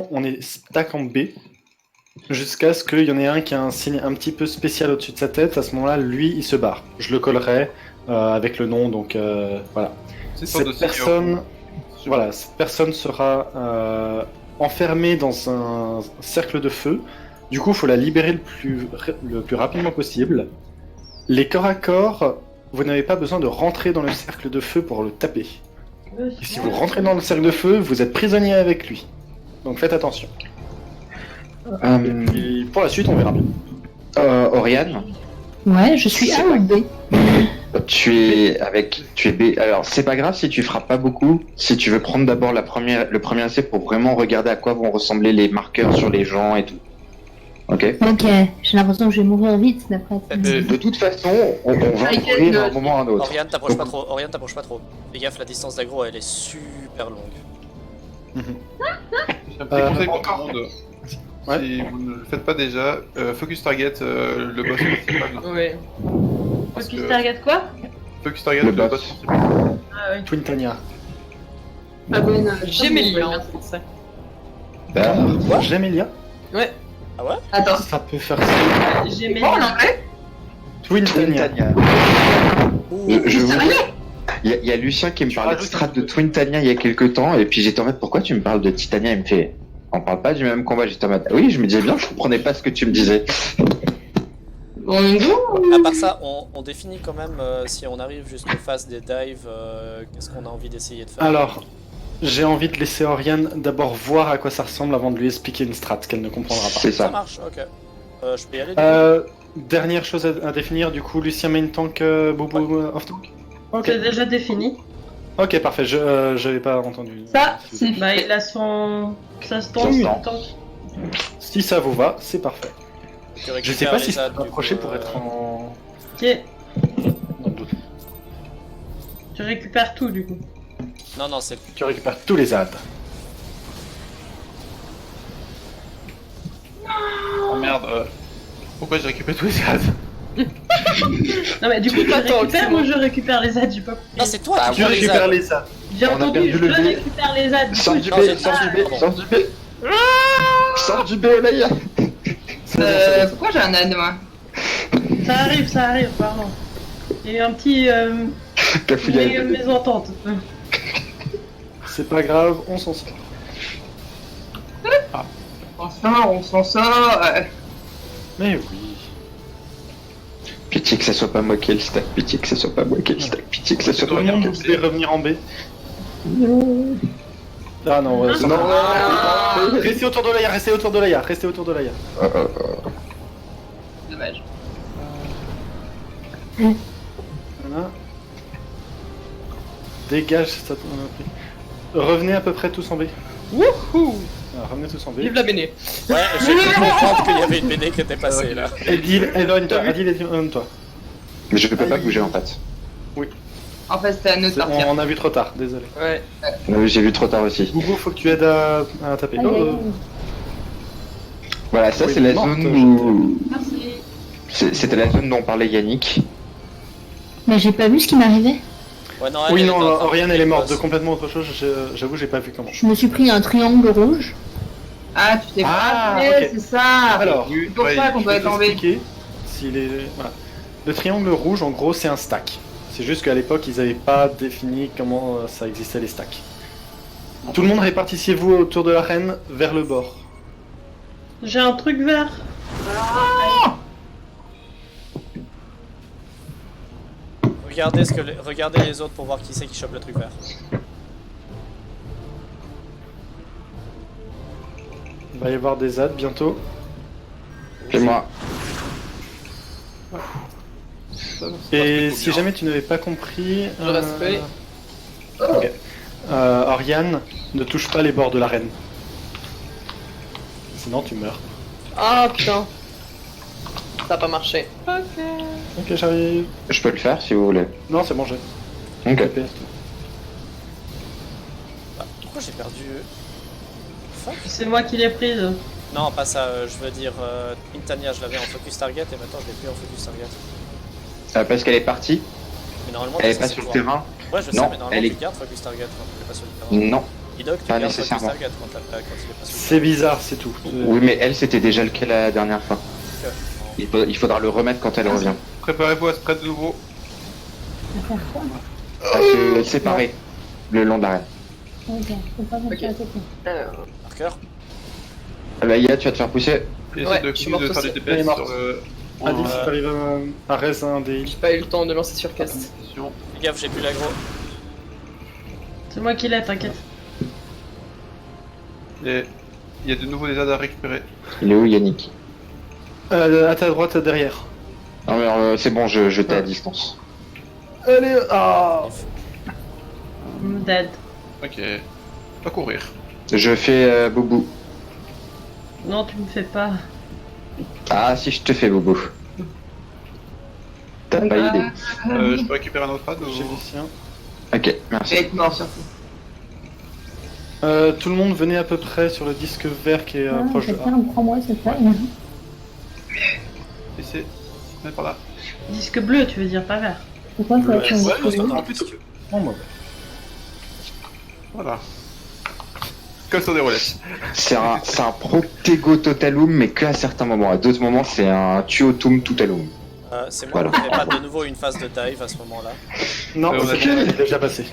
l'instant, on est stack en B. Jusqu'à ce qu'il y en ait un qui a un signe un petit peu spécial au-dessus de sa tête. À ce moment-là, lui, il se barre. Je le collerai avec le nom, donc voilà. Cette personne sera enfermée dans un cercle de feu. Du coup, il faut la libérer le plus rapidement possible. Les corps à corps, vous n'avez pas besoin de rentrer dans le cercle de feu pour le taper. Et si vous rentrez dans le cercle de feu, vous êtes prisonnier avec lui. Donc faites attention. Et pour la suite, on verra bien. Oriane, Ouais, je suis A ou B. tu es B. Alors, c'est pas grave si tu frappes pas beaucoup. Si tu veux prendre d'abord le premier essai pour vraiment regarder à quoi vont ressembler les marqueurs sur les gens et tout. Ok. Ok, j'ai l'impression que je vais mourir vite d'après. De toute façon, on va mourir à un moment ou à un autre. Oriane, t'approches pas trop. Oriane, t'approches pas trop. Fais gaffe, la distance d'aggro, elle est super longue. J'ai un petit conseil pour tout encore. le monde. Ouais. Si vous ne le faites pas déjà, focus target le boss principal. Ouais. Parce Focus que- target quoi? Focus target Le le boss. boss principal. Ah ouais. Twin Tania. Ah ouais, non, Gémélia, hein, c'est ça. Bah, Gemelia. Ouais. Ah ouais? Attends, Ça peut faire ça. j'ai mes. Oh, en anglais? Twin Tania. je vous... Il y a Lucien qui me parlait de strat de Twin Tania il y a quelques temps, et puis j'étais en mode, pourquoi tu me parles de Titania? Il me fait, on parle pas du même combat. J'étais en mode, oui, je me disais bien, je comprenais pas ce que tu me disais. Bon, go. À part ça, on définit quand même si on arrive jusqu'aux phases des dives, qu'est-ce qu'on a envie d'essayer de faire. Alors, j'ai envie de laisser Oriane d'abord voir à quoi ça ressemble avant de lui expliquer une strat qu'elle ne comprendra pas. C'est Ça ça. marche, ok. Je peux y aller du coup. Dernière chose à définir, du coup, Lucien main tank, Boubou off tank. Ok. C'est déjà défini. Ok, parfait. Je n'avais pas entendu. Ça, c'est Bah, fait. il a son. Ça se Ça tente, se il tente. tente. Si ça vous va, c'est parfait. Tu Je sais récupères pas les si c'est adds, du approché coup, pour être en. Ok, dans le doute. tu récupères tout du coup. Non, non, c'est. Tu récupères tous les adds. Oh merde, pourquoi j'ai récupéré tous les adds? Non, mais du coup, tu Attends, récupères c'est moi. ou je récupère les adds? J'ai pas compris. Non, c'est toi Ah, qui Tu prends les récupères adds. les adds. J'ai On a entendu, perdu je le B. récupère les adds. Du Sors coup, du je B, fais sors ça. du B, sors du B. Sors du B, Olaya. Pourquoi j'ai un âne, moi? Ça arrive, pardon. Il y a eu un petit. Cafouillage. Mésentente. C'est pas grave, on s'en sort. On s'en sort. Mais oui. Pitié que ça soit pas moi qui ai le stack, pitié que ça soit pas moi qui ai le stack, pitié que ça soit Tout pas le moi monde, qui vous devez revenir en B. Ah non, ouais, ça Non, va. Restez autour de l'Aya, restez autour de l'Aya, restez autour de l'Aya. Dommage. Voilà. Dégage, ça revenez à peu près tous en B. Wouhou. Ah, revenez tous en B. Vive la Béné. Ouais, j'ai cru comprendre qu'il y avait une BD qui était passée là. Edil, éloigne-toi, Adil, éloigne-toi. Mais je peux pas bouger en fait. En fait, c'était à nous de partir. On a vu trop tard, désolé. Ouais. J'ai vu trop tard aussi. Boubou, faut que tu aides à taper. Aïe, aïe, Oh, aïe. Voilà, ça Oui, c'est la morte, zone je où... Merci. C'était la zone dont parlait Yannick. Mais j'ai pas vu ce qui m'arrivait. Ouais, non, oui, elle non, était en train de Oriane, tuer elle est le morte de boss. complètement autre chose, j'avoue, j'ai pas vu comment. Je me suis pris un triangle rouge. Ah, tu t'es Ah, pas ok. c'est ça. Alors, c'est pour ça qu'on Je doit vais être en B. t'expliquer s'il est... voilà. Le triangle rouge, en gros, c'est un stack. C'est juste qu'à l'époque, ils n'avaient pas défini comment ça existait les stacks. Tout le monde répartissez-vous autour de l'arène vers le bord. J'ai un truc vert. Regardez les autres pour voir qui c'est qui chope le truc vert. Il va y avoir des adds bientôt. C'est moi. Et si jamais tu n'avais pas compris... Le respect. Ok. Oriane, ne touche pas les bords de l'arène. Sinon tu meurs. Ah putain. Ça a pas marché. Ok, j'arrive. Je peux le faire si vous voulez. Non, c'est bon, j'ai. Ok. TPS. Pourquoi j'ai perdu... Fuck. C'est moi qui l'ai prise. Non, pas ça, je veux dire, Intania, je l'avais en focus target et maintenant je l'ai plus en focus target. Parce qu'elle est partie, Mais normalement, elle est c'est pas censé sur le pouvoir. terrain. Ouais, je sais, Non, mais normalement, elle tu est- gardes focus target quand tu l'es pas sur le terrain. Non, Inox, tu Pas gardes Focus nécessairement. Target quand il est pas sous. C'est bizarre, c'est tout. Oui, mais elle, c'était déjà le cas la dernière fois. Il faudra le remettre quand elle revient. Préparez-vous à spread de nouveau. À faire quoi À se séparer le long de l'arène. Ok, faut pas monter à côté. Marqueur. Ah bah, Ia, tu vas te faire pousser. Essayez Ouais, de je suis finir de morte faire des aussi. Elle est DPS morte. sur Alice, t'arrives à raise un des... J'ai pas eu le temps de lancer sur cast. position. Fais gaffe, j'ai plus l'aggro. C'est moi qui l'ai, t'inquiète. Et il y a de nouveau des aides à récupérer. Il est où, Yannick? À ta droite, derrière. Non, mais c'est bon, je t'ai à distance. Allez, ah I'm dead. Ok. Pas courir. Je fais Boubou. Non, tu me fais pas. Ah, si je te fais Boubou. T'as pas idée. Je peux récupérer un autre pad ou... J'ai les siens. Ok, merci. être mort surtout. Tout le monde venez à peu près sur le disque vert qui est Ah, proche de A. quelqu'un prends-moi cette fois. Laissez. Venez par là. Disque bleu, tu veux dire, pas vert. Pourquoi faut être Ouais, un c'est un peu ce que- Oh, mauvais. Voilà. Comme sur des roulettes. C'est un Protego Totalum, mais que à certains moments. À d'autres moments, c'est un Tuotum Totalum. C'est moi Voilà. qui n'avais pas de nouveau une phase de dive à ce moment-là. Non, on a c'est fait- bon, il est déjà passé.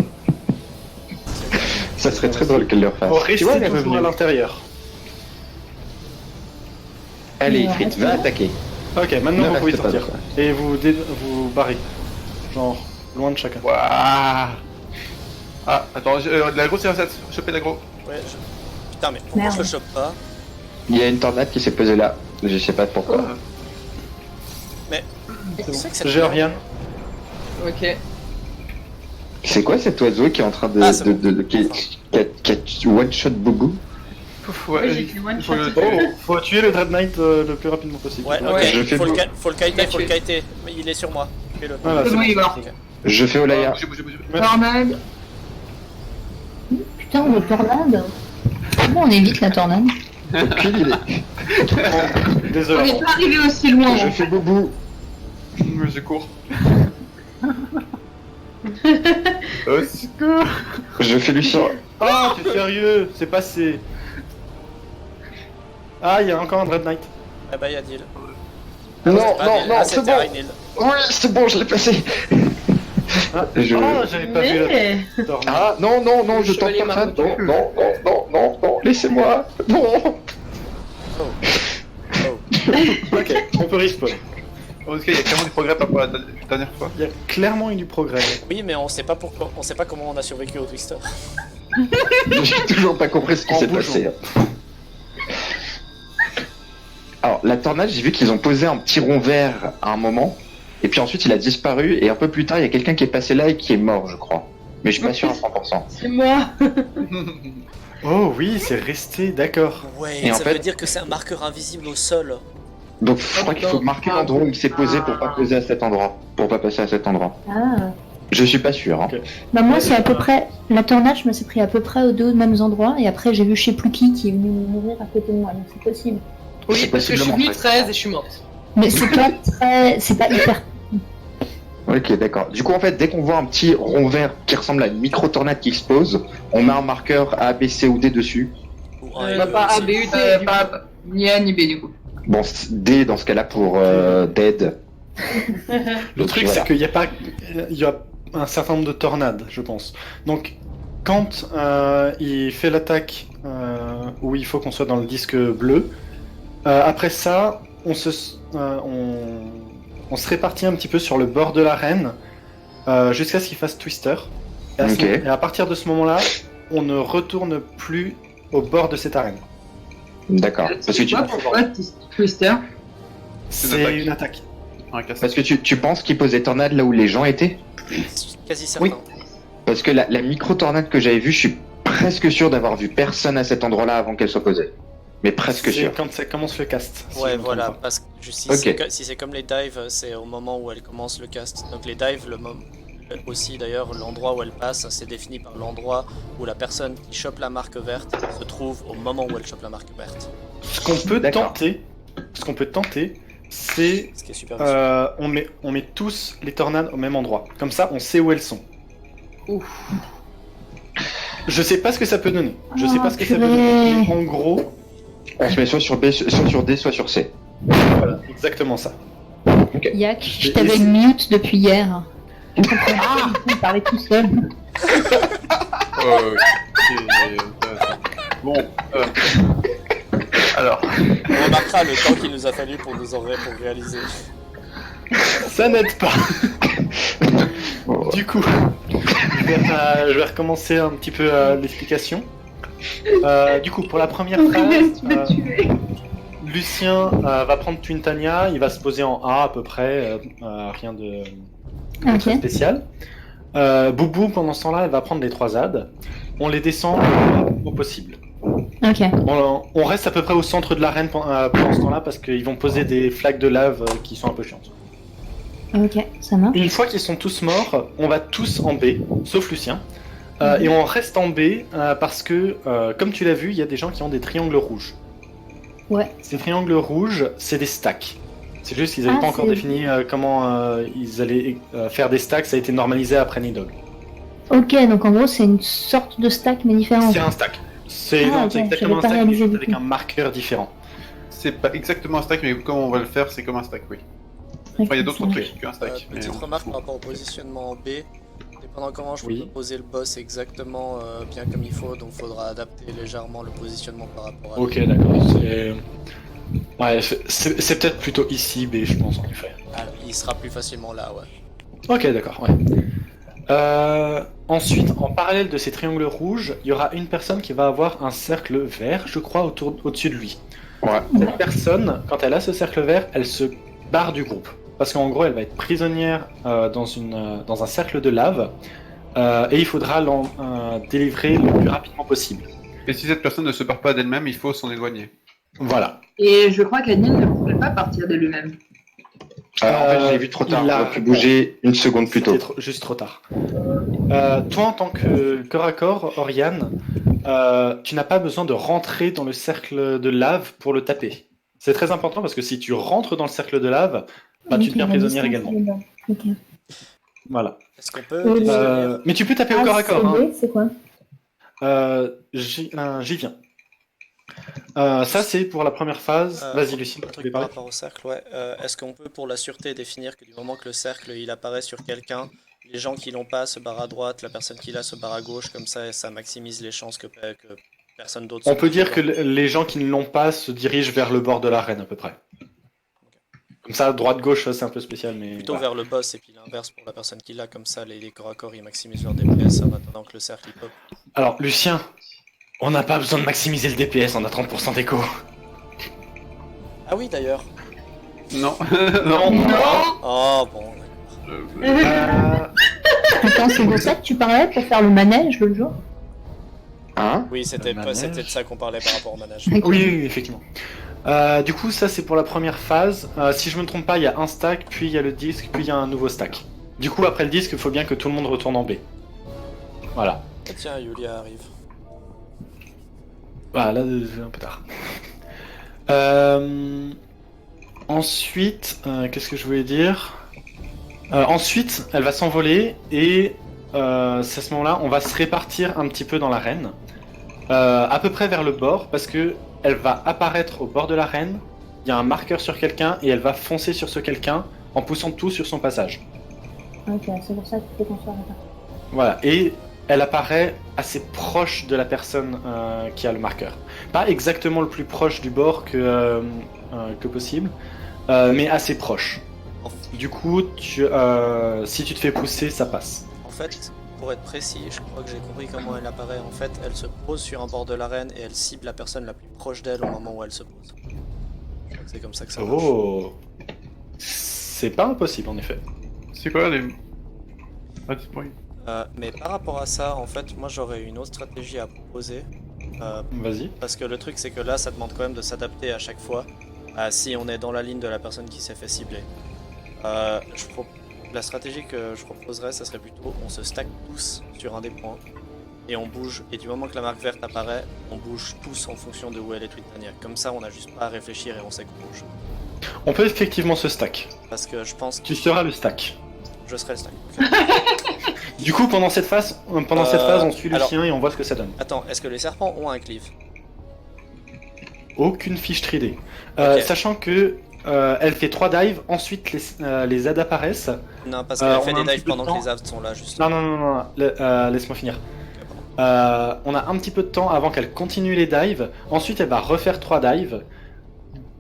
Ça serait très drôle qu'elle le refasse. Oh, Tu vois, restez elle est toujours à revenue. l'intérieur. Allez, Ifrit, va attaquer. Ok, maintenant Ne vous pouvez reste pas sortir. dans Et vous barrez. Genre, loin de chacun. Waouh. Ah, attends, l'agro c'est un 7. Chopez l'agro. Ouais, putain, mais pourquoi Merde. je le chope pas? Il y a une tornade qui s'est posée là. Je sais pas pourquoi. C'est que cette Géorgien. Ok. C'est quoi cet oiseau qui est en train de. Ah, c'est bon. qui a one-shot Boubou? Ouais, Oui, j'ai fait one faut le shot. tuer. Oh, faut tuer le Dread Knight le plus rapidement possible. Ouais, ok, Ouais, je fais faut le beau. faut le kiter, faut le tué. kiter. Mais il est sur moi. Fais-le. Voilà, c'est Oui, il va. Ok. Je fais Olaya. Bougez. Tornade. Putain, le tornade. Comment on évite la tornade? Aucune idée. On Désolé. n'est pas arrivé aussi loin. Je fais Boubou. Je cours. Au secours. Je fais Lucien. Ah, t'es sérieux? C'est passé. Ah, il y a encore un Dread Knight. Ah bah y'a deal. Non, Ah, non, deal. non, Ah, c'est c'était bon. Rainil. Oui, c'est bon, je l'ai placé. Ah, Je- ah, j'avais pas vu Mais... la tornade. Ah, non, non, non, Le je tente chevalier pas ça. marteau. Non, non, non, non, non, non, laissez-moi. Non. Ok, on peut respawn. En tout cas, il y a clairement du progrès par rapport à la dernière fois. Il y a clairement eu du progrès. Oui, mais on sait pas pourquoi, on sait pas comment on a survécu au Twister. J'ai toujours pas compris ce qui En s'est bougeant. passé. Alors, la tornade, j'ai vu qu'ils ont posé un petit rond vert à un moment, et puis ensuite il a disparu, et un peu plus tard, il y a quelqu'un qui est passé là et qui est mort, je crois. Mais je suis pas sûr à 100%. C'est moi. Oh oui, c'est resté, d'accord. Ouais, Et en ça fait- veut dire que c'est un marqueur invisible au sol. Donc je crois qu'il faut marquer l'endroit où il s'est posé pour pas poser à cet endroit. Pour pas passer à cet endroit. Ah. Je suis pas sûr. Hein. Ok. Bah moi c'est à peu près... La tornade, je me suis pris à peu près aux deux mêmes endroits. Et après j'ai vu je sais plus qui est venu mourir à côté de moi. Donc c'est possible. Oui, C'est parce que je suis possiblement venue vrai. 13 et je suis morte. Mais c'est pas très... C'est pas hyper... Ok, d'accord. Du coup, en fait, dès qu'on voit un petit rond vert qui ressemble à une micro-tornade qui explose, on met un marqueur A, B, C ou D dessus. Ou un Euh, et Bah, deux pas aussi. A, B, U, T. du coup. Pas ni A ni B du coup. Bon, D dans ce cas-là pour Dead. Le truc, voilà. c'est qu'il y a pas, il y a un certain nombre de tornades, je pense. Donc, quand il fait l'attaque où il faut qu'on soit dans le disque bleu, après ça, on se répartit un petit peu sur le bord de l'arène jusqu'à ce qu'il fasse Twister. Et Ok. et à partir de ce moment-là, on ne retourne plus au bord de cette arène. D'accord. Parce que tu, Pourquoi Twister? C'est une attaque. Un casse. parce que tu penses qu'il pose des tornades là où les gens étaient? Quasi certain. Oui. Parce que la micro-tornade que j'avais vue, je suis presque sûr d'avoir vu personne à cet endroit-là avant qu'elle soit posée. Mais presque C'est sûr. quand ça commence le cast. si je Ouais, me trompe voilà, pas. parce que si Ok. si c'est comme les dives, c'est au moment où elle commence le cast. Donc les dives, aussi d'ailleurs, l'endroit où elle passe, c'est défini par l'endroit où la personne qui chope la marque verte se trouve au moment où elle chope la marque verte. Ce qu'on peut D'accord. tenter, c'est Ce qui est super visuel. on met tous les tornades au même endroit. Comme ça, on sait où elles sont. Je sais pas ce que ça peut donner. Je sais Ah, pas ce que ça peut purée. donner. Mais en gros, On se met soit sur B, soit sur D, soit sur C. voilà, exactement ça. Yak, je t'avais mute depuis hier. Ah, il parlait tout seul. Bon, alors, On remarquera le temps qu'il nous a fallu pour réaliser. Ça n'aide pas. Du coup, je vais recommencer un petit peu l'explication. Du coup, pour la première Aurélien, phrase, tu m'as tué. Lucien va prendre Twintania, il va se poser en A à peu près, rien de très Ok. spécial. Boubou, pendant ce temps-là, elle va prendre les 3 ZAD. On les descend au possible. Ok. On reste à peu près au centre de l'arène pendant ce temps-là parce qu'ils vont poser des flaques de lave qui sont un peu chiantes. Ok, ça marche. Une fois qu'ils sont tous morts, on va tous en B, sauf Lucien. Et on reste en B parce que, comme tu l'as vu, il y a des gens qui ont des triangles rouges. Ouais. Ces triangles rouges, c'est des stacks. C'est juste qu'ils n'avaient Ah, pas encore c'est- défini comment ils allaient faire des stacks, ça a été normalisé après Nidog. Ok, donc en gros, c'est une sorte de stack, mais différente. C'est un stack. C'est Ah, non, ok, c'est exactement un j'avais pas stack, mais réalisé juste du avec coup. un marqueur différent. c'est pas exactement un stack, mais comme on va le faire, c'est comme un stack, oui. Enfin, il y a d'autres trucs qu'un stack. mais Petite on- remarque par rapport au positionnement en B. Dépendant comment je Oui. peux poser le boss exactement bien comme il faut, donc faudra adapter légèrement le positionnement par rapport à. Ok, d'accord. Ouais, c'est peut-être plutôt ici, B, je pense, en effet. Ah, il sera plus facilement là, ouais. Ok, d'accord, ouais. Ensuite, en parallèle de ces triangles rouges, il y aura une personne qui va avoir un cercle vert, je crois, au-dessus de lui. Ouais. Cette personne, quand elle a ce cercle vert, elle se barre du groupe. Parce qu'en gros, elle va être prisonnière dans un cercle de lave, et il faudra l'en délivrer le plus rapidement possible. Et si cette personne ne se barre pas d'elle-même, il faut s'en éloigner. Voilà. Et je crois qu'Adnil ne pourrait pas partir de lui-même. En fait, j'ai vu trop tard, il on a- aurait pu bouger une seconde plus tôt. C'était juste trop tard. Toi, en tant que corps à corps, Oriane, tu n'as pas besoin de rentrer dans le cercle de lave pour le taper. C'est très important parce que si tu rentres dans le cercle de lave, bah, tu Ok, deviens la prisonnière distance, également. elle est bonne. Ok. Voilà. Est-ce qu'on peut Euh, définir Mais tu peux taper au corps à corps. Hein. c'est quoi? J'y viens. Ça, c'est pour la première phase. Vas-y, Lucie, un tu truc voulais par parler. rapport au cercle, ouais. Est-ce qu'on peut, pour la sûreté, définir que du moment que le cercle il apparaît sur quelqu'un, les gens qui l'ont pas se barrent à droite, la personne qui l'a se barre à gauche, comme ça maximise les chances que personne d'autre. On se peut dire retrouve. que les gens qui ne l'ont pas se dirigent vers le bord de l'arène à peu près. Comme ça, droite-gauche, c'est un peu spécial, mais. Plutôt voilà. vers le boss et puis l'inverse pour la personne qui l'a, comme ça les corps à corps ils maximisent leur DPS en attendant que le cercle il pop. Alors, Lucien, on n'a pas besoin de maximiser le DPS, on a 30% d'écho. Ah oui d'ailleurs. Non, non. Oh bon. Attends, c'est de ça que tu parlais pour faire le manège l'autre jour? Hein? Oui, c'était Le manège. de ça qu'on parlait par rapport au manège. Ok. Oui, effectivement. Du coup, ça c'est pour la première phase. Si je me trompe pas, il y a un stack, puis il y a le disque, puis il y a un nouveau stack. Du coup, après le disque, il faut bien que tout le monde retourne en B. Voilà. Ah, tiens, Yulia arrive. Voilà, là, c'est un peu tard. Ensuite, qu'est-ce que je voulais dire Ensuite, elle va s'envoler et c'est à ce moment-là, on va se répartir un petit peu dans l'arène, à peu près vers le bord, parce que elle va apparaître au bord de l'arène. Il y a un marqueur sur quelqu'un et elle va foncer sur ce quelqu'un en poussant tout sur son passage. Ok, c'est pour ça qu'il faut qu'on soit répartis. Voilà, et elle apparaît assez proche de la personne qui a le marqueur. Pas exactement le plus proche du bord que possible, mais assez proche. Du coup, si tu te fais pousser, ça passe. En fait, pour être précis, je crois que j'ai compris comment elle apparaît. En fait, elle se pose sur un bord de l'arène et elle cible la personne la plus proche d'elle au moment où elle se pose. Je crois que c'est comme ça que ça marche. Oh, c'est pas impossible en effet. C'est quoi les. Ah, dis-moi. Mais par rapport à ça, en fait, moi j'aurais une autre stratégie à proposer. Vas-y. Parce que le truc, c'est que là, ça demande quand même de s'adapter à chaque fois si on est dans la ligne de la personne qui s'est fait cibler. La stratégie que je proposerais, ça serait plutôt on se stack tous sur un des points et on bouge. Et du moment que la marque verte apparaît, on bouge tous en fonction de où elle est Twitania. Comme ça, on n'a juste pas à réfléchir et on sait qu'on bouge. On peut effectivement se stack. Parce que je pense que Tu seras le stack. je serai le stack. Du coup, pendant cette phase, on suit alors- Lucien et on voit ce que ça donne. Attends, est-ce que les serpents ont un cleave? Aucune fiche 3D. Ok. Sachant que elle fait 3 dives, ensuite les ZAD apparaissent. Non, parce qu'elle on fait a des un petit dives peu de pendant que temps. les avs sont là, justement. Non, laisse-moi finir. Ok, pardon. On a un petit peu de temps avant qu'elle continue les dives. Ensuite, elle va refaire 3 dives.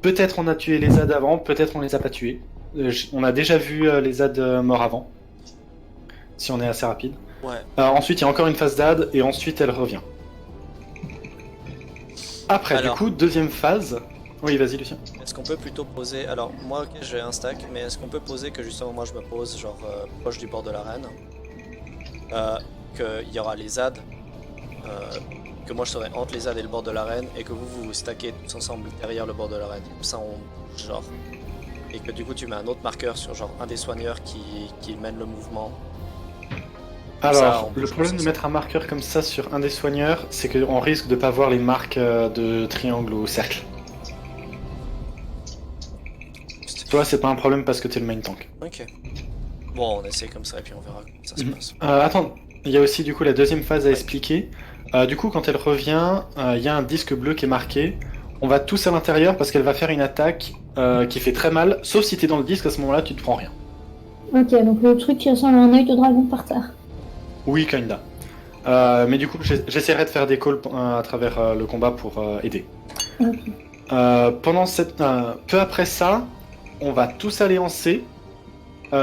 Peut-être on a tué les ZAD avant, peut-être on les a pas tués. On a déjà vu les ZAD morts avant. Si on est assez rapide. Ouais. Ensuite, il y a encore une phase d'AD et ensuite elle revient. Après, Alors. du coup, deuxième phase. Oui, vas-y, Lucien. Est-ce qu'on peut plutôt poser... Alors, moi, ok, j'ai un stack, mais est-ce qu'on peut poser que justement, moi, je me pose, genre, proche du bord de l'arène, qu'il y aura les ZAD, que moi, je serai entre les ZAD et le bord de l'arène, et que vous vous stackez tous ensemble derrière le bord de l'arène. Comme ça, on... genre... Et que du coup, tu mets un autre marqueur sur, genre, un des soigneurs qui mène le mouvement. Comme ça, Alors, on peut le se problème de concentrer. mettre un marqueur comme ça sur un des soigneurs, c'est qu'on risque de pas voir les marques de triangle ou cercle. Toi, c'est pas un problème parce que t'es le main tank. Ok. Bon, on essaie comme ça, et puis on verra comment ça se Mhm. passe. Attends, il y a aussi du coup la deuxième phase à expliquer. Du coup, quand elle revient, il y a un disque bleu qui est marqué. On va tous à l'intérieur parce qu'elle va faire une attaque qui fait très mal, sauf si t'es dans le disque, à ce moment-là, tu te prends rien. Ok, donc le truc qui ressemble à un œil de dragon par terre. Oui, kinda. Mais du coup, j'essaierai de faire des calls à travers le combat pour aider. Ok. Peu après ça, on va tous aller en C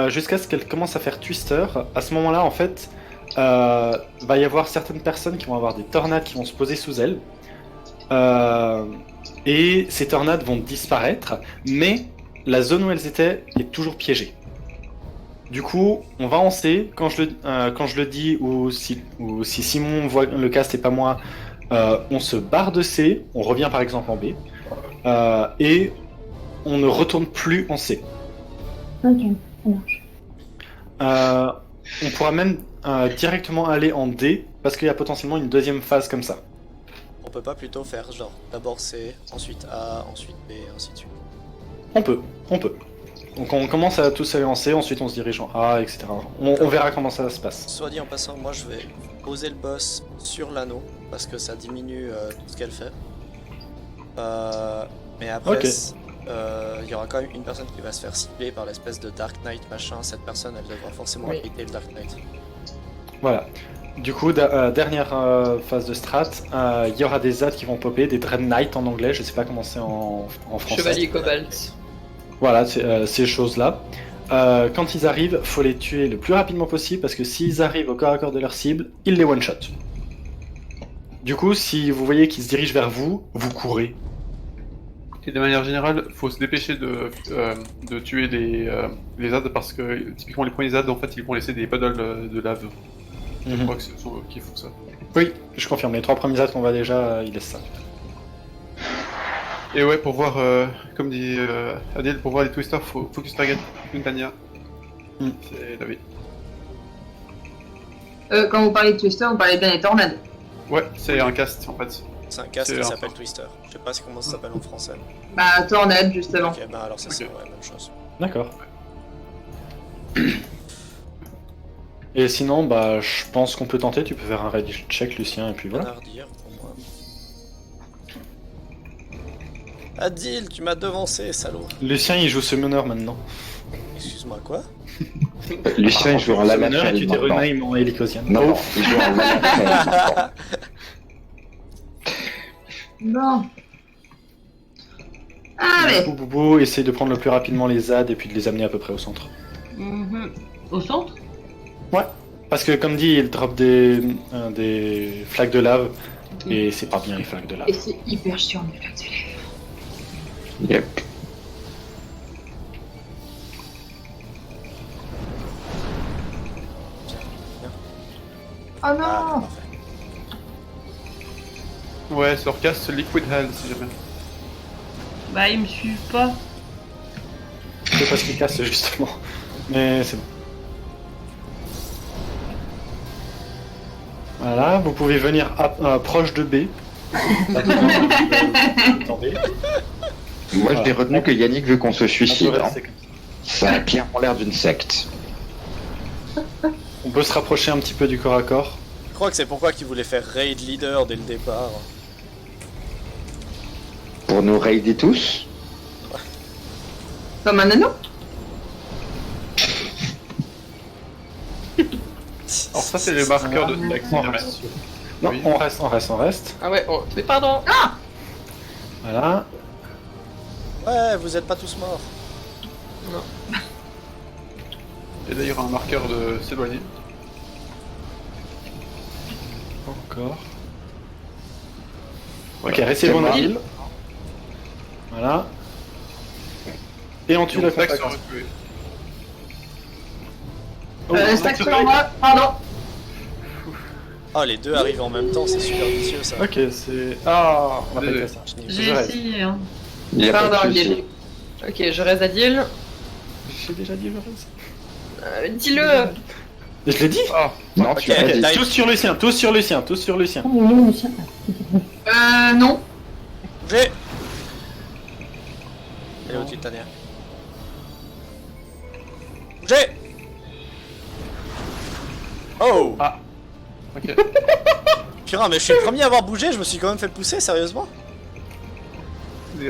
jusqu'à ce qu'elle commence à faire Twister. À ce moment-là, en fait, va y avoir certaines personnes qui vont avoir des tornades qui vont se poser sous elle. Et ces tornades vont disparaître, mais la zone où elles étaient est toujours piégée. Du coup, on va en C. Quand je le dis, ou si Simon voit le cast et pas moi, on se barre de C, on revient par exemple en B, et on ne retourne plus en C. Ok, ça marche. On pourra même directement aller en D, parce qu'il y a potentiellement une deuxième phase comme ça. On peut pas plutôt faire, genre, d'abord C, ensuite A, ensuite B, ainsi de suite. On peut. Donc on commence à tous aller en C, ensuite on se dirige en A, etc. On verra comment ça se passe. Soit dit en passant, moi je vais poser le boss sur l'anneau parce que ça diminue tout ce qu'elle fait. Mais après, Ok. il y aura quand même une personne qui va se faire cibler par l'espèce de Dark Knight machin. Cette personne, elle devra forcément éviter le Dark Knight. Voilà. Du coup, dernière phase de strat, il y aura des ZAD qui vont popper, des Dread Knight en anglais, je sais pas comment c'est en français. Chevalier Cobalt. Voilà, ces choses-là. Quand ils arrivent, faut les tuer le plus rapidement possible parce que s'ils arrivent au corps à corps de leur cible, ils les one-shot. Du coup, si vous voyez qu'ils se dirigent vers vous, vous courez. Et de manière générale, faut se dépêcher de tuer les ZAD parce que typiquement les premiers ZAD en fait ils vont laisser des puddles de lave. Je crois que c'est eux qui font ça. Oui, je confirme, les 3 premiers ZAD qu'on va déjà, ils laissent ça. Et ouais, pour voir, comme dit Adil, pour voir les twisters, faut focus target Quintania. C'est la vie. Quand vous parlez de Twister, vous parlez bien des tornades. Ouais, c'est un cast en fait. C'est un cast C'est qui un- s'appelle Twister. Je sais pas comment ça s'appelle en français. Bah, tornade, justement. Ok, bah alors c'est ça, Ok. ouais, même chose. D'accord. Et sinon, bah, je pense qu'on peut tenter. Tu peux faire un ready check, Lucien, et puis Rien voilà. à redire pour moi. Adil, tu m'as devancé, salaud. Lucien, il joue Summoner maintenant. Excuse-moi, quoi? Lucien, il joue en Summoner, et Lamachel tu t'es maintenant. rename en Helicosian. Non, il joue en Lamachel. Bon. Allez. Boubou, Boubou, essaye de prendre le plus rapidement les ZAD et puis de les amener à peu près au centre. Mhm. Au centre? Parce que comme dit, il drop des flaques de lave, et c'est pas bien les flaques de lave. Et c'est hyper chiant de faire du lait. Yep. Oh Ah, non. parfait. Ouais, c'est leur cast Liquid Hell si jamais. Bah, ils me suivent pas. C'est pas ce qui casse justement. Mais c'est bon. Voilà, vous pouvez venir proche de B. Attendez. Moi, je l'ai retenu que Yannick veut qu'on se Un peu suicide. Hein. resté comme ça. Ça a clairement l'air d'une secte. On peut se rapprocher un petit peu du corps à corps. Je crois que c'est pourquoi qu'ils voulaient faire raid leader dès le départ. Pour nous raider tous. Comme un anneau. Alors ça c'est le marqueur de stack. si On jamais. reste. Non, Oui. on reste. Ah ouais, mais pardon. Voilà. Ouais, vous êtes pas tous morts. Et d'ailleurs un marqueur de s'éloigner. Encore. Voilà. Ok, restez bon Calme. à l'île. Voilà. Et on tue Et la on stack contre-attaque. sur reculer. Stack sur moi. Pardon. Ah, les deux arrivent en même temps, c'est super vicieux ça. Ok, c'est... Ah, on va pas Désolé. faire ça. J'ai Je reste. essayé. Hein. Il y a pas Pardon, de souci. Adil. Ok, je reste Adil. J'ai déjà dit je reste. Dis-le. Je l'ai dit. Ah, Non, Ok, tu l'as dit. dive. Tous sur Lucien, tous sur Lucien, tous sur Lucien. Oh, il est où, Lucien Non. Bougez. Elle est au Titania. Bougez. Oh ok. Putain, mais je suis le premier à avoir bougé, je me suis quand même fait pousser, sérieusement. Et,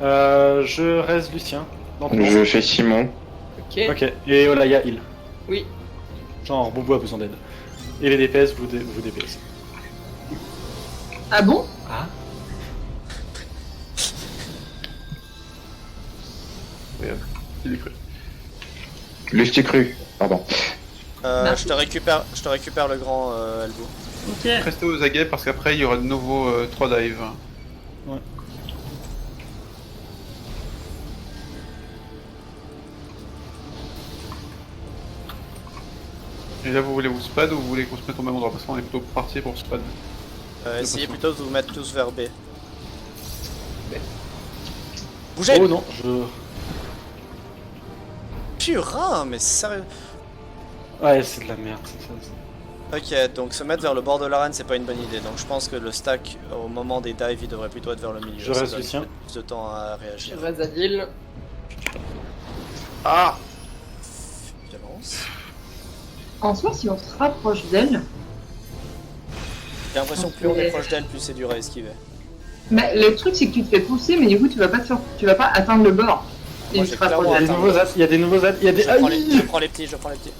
Je reste Lucien. Dans ton Je fais Simon. Ok. Ok, et Olaya heal. Oui. Genre, Boubou a besoin d'aide. Et les DPS vous DPS. Ah bon? Ah. Regarde, il est cru. Le je t'ai cru. Pardon. Je te récupère le grand Elbow. Ok. Restez aux aguets parce qu'après il y aura de nouveau 3 dives. Ouais. Et là vous voulez vous spad ou vous voulez qu'on se mette au même endroit? Parce qu'on est plutôt parti pour spad. Essayez plutôt de vous mettre tous vers B. Bougez. Oh non, je... Putain, mais sérieux. Ouais, c'est de la merde. Ok, donc se mettre vers le bord de l'arène, c'est pas une bonne idée. Donc je pense que le stack, au moment des dives, il devrait plutôt être vers le milieu. Je Ça reste donne Lucien. plus de temps à Je réagir. reste Adil. Ah Violence. En soi, si on se rapproche d'elle, J'ai l'impression que plus on est proche d'elle, plus c'est dur à esquiver. mais le truc c'est que tu te fais pousser, mais du coup tu vas pas atteindre le bord. Et Moi, tu j'ai te rapproches clairement Il y a d'elle. des nouveaux ads, il y a des nouveaux ads, il y a des... Je prends les Aïe petits, je prends les petits.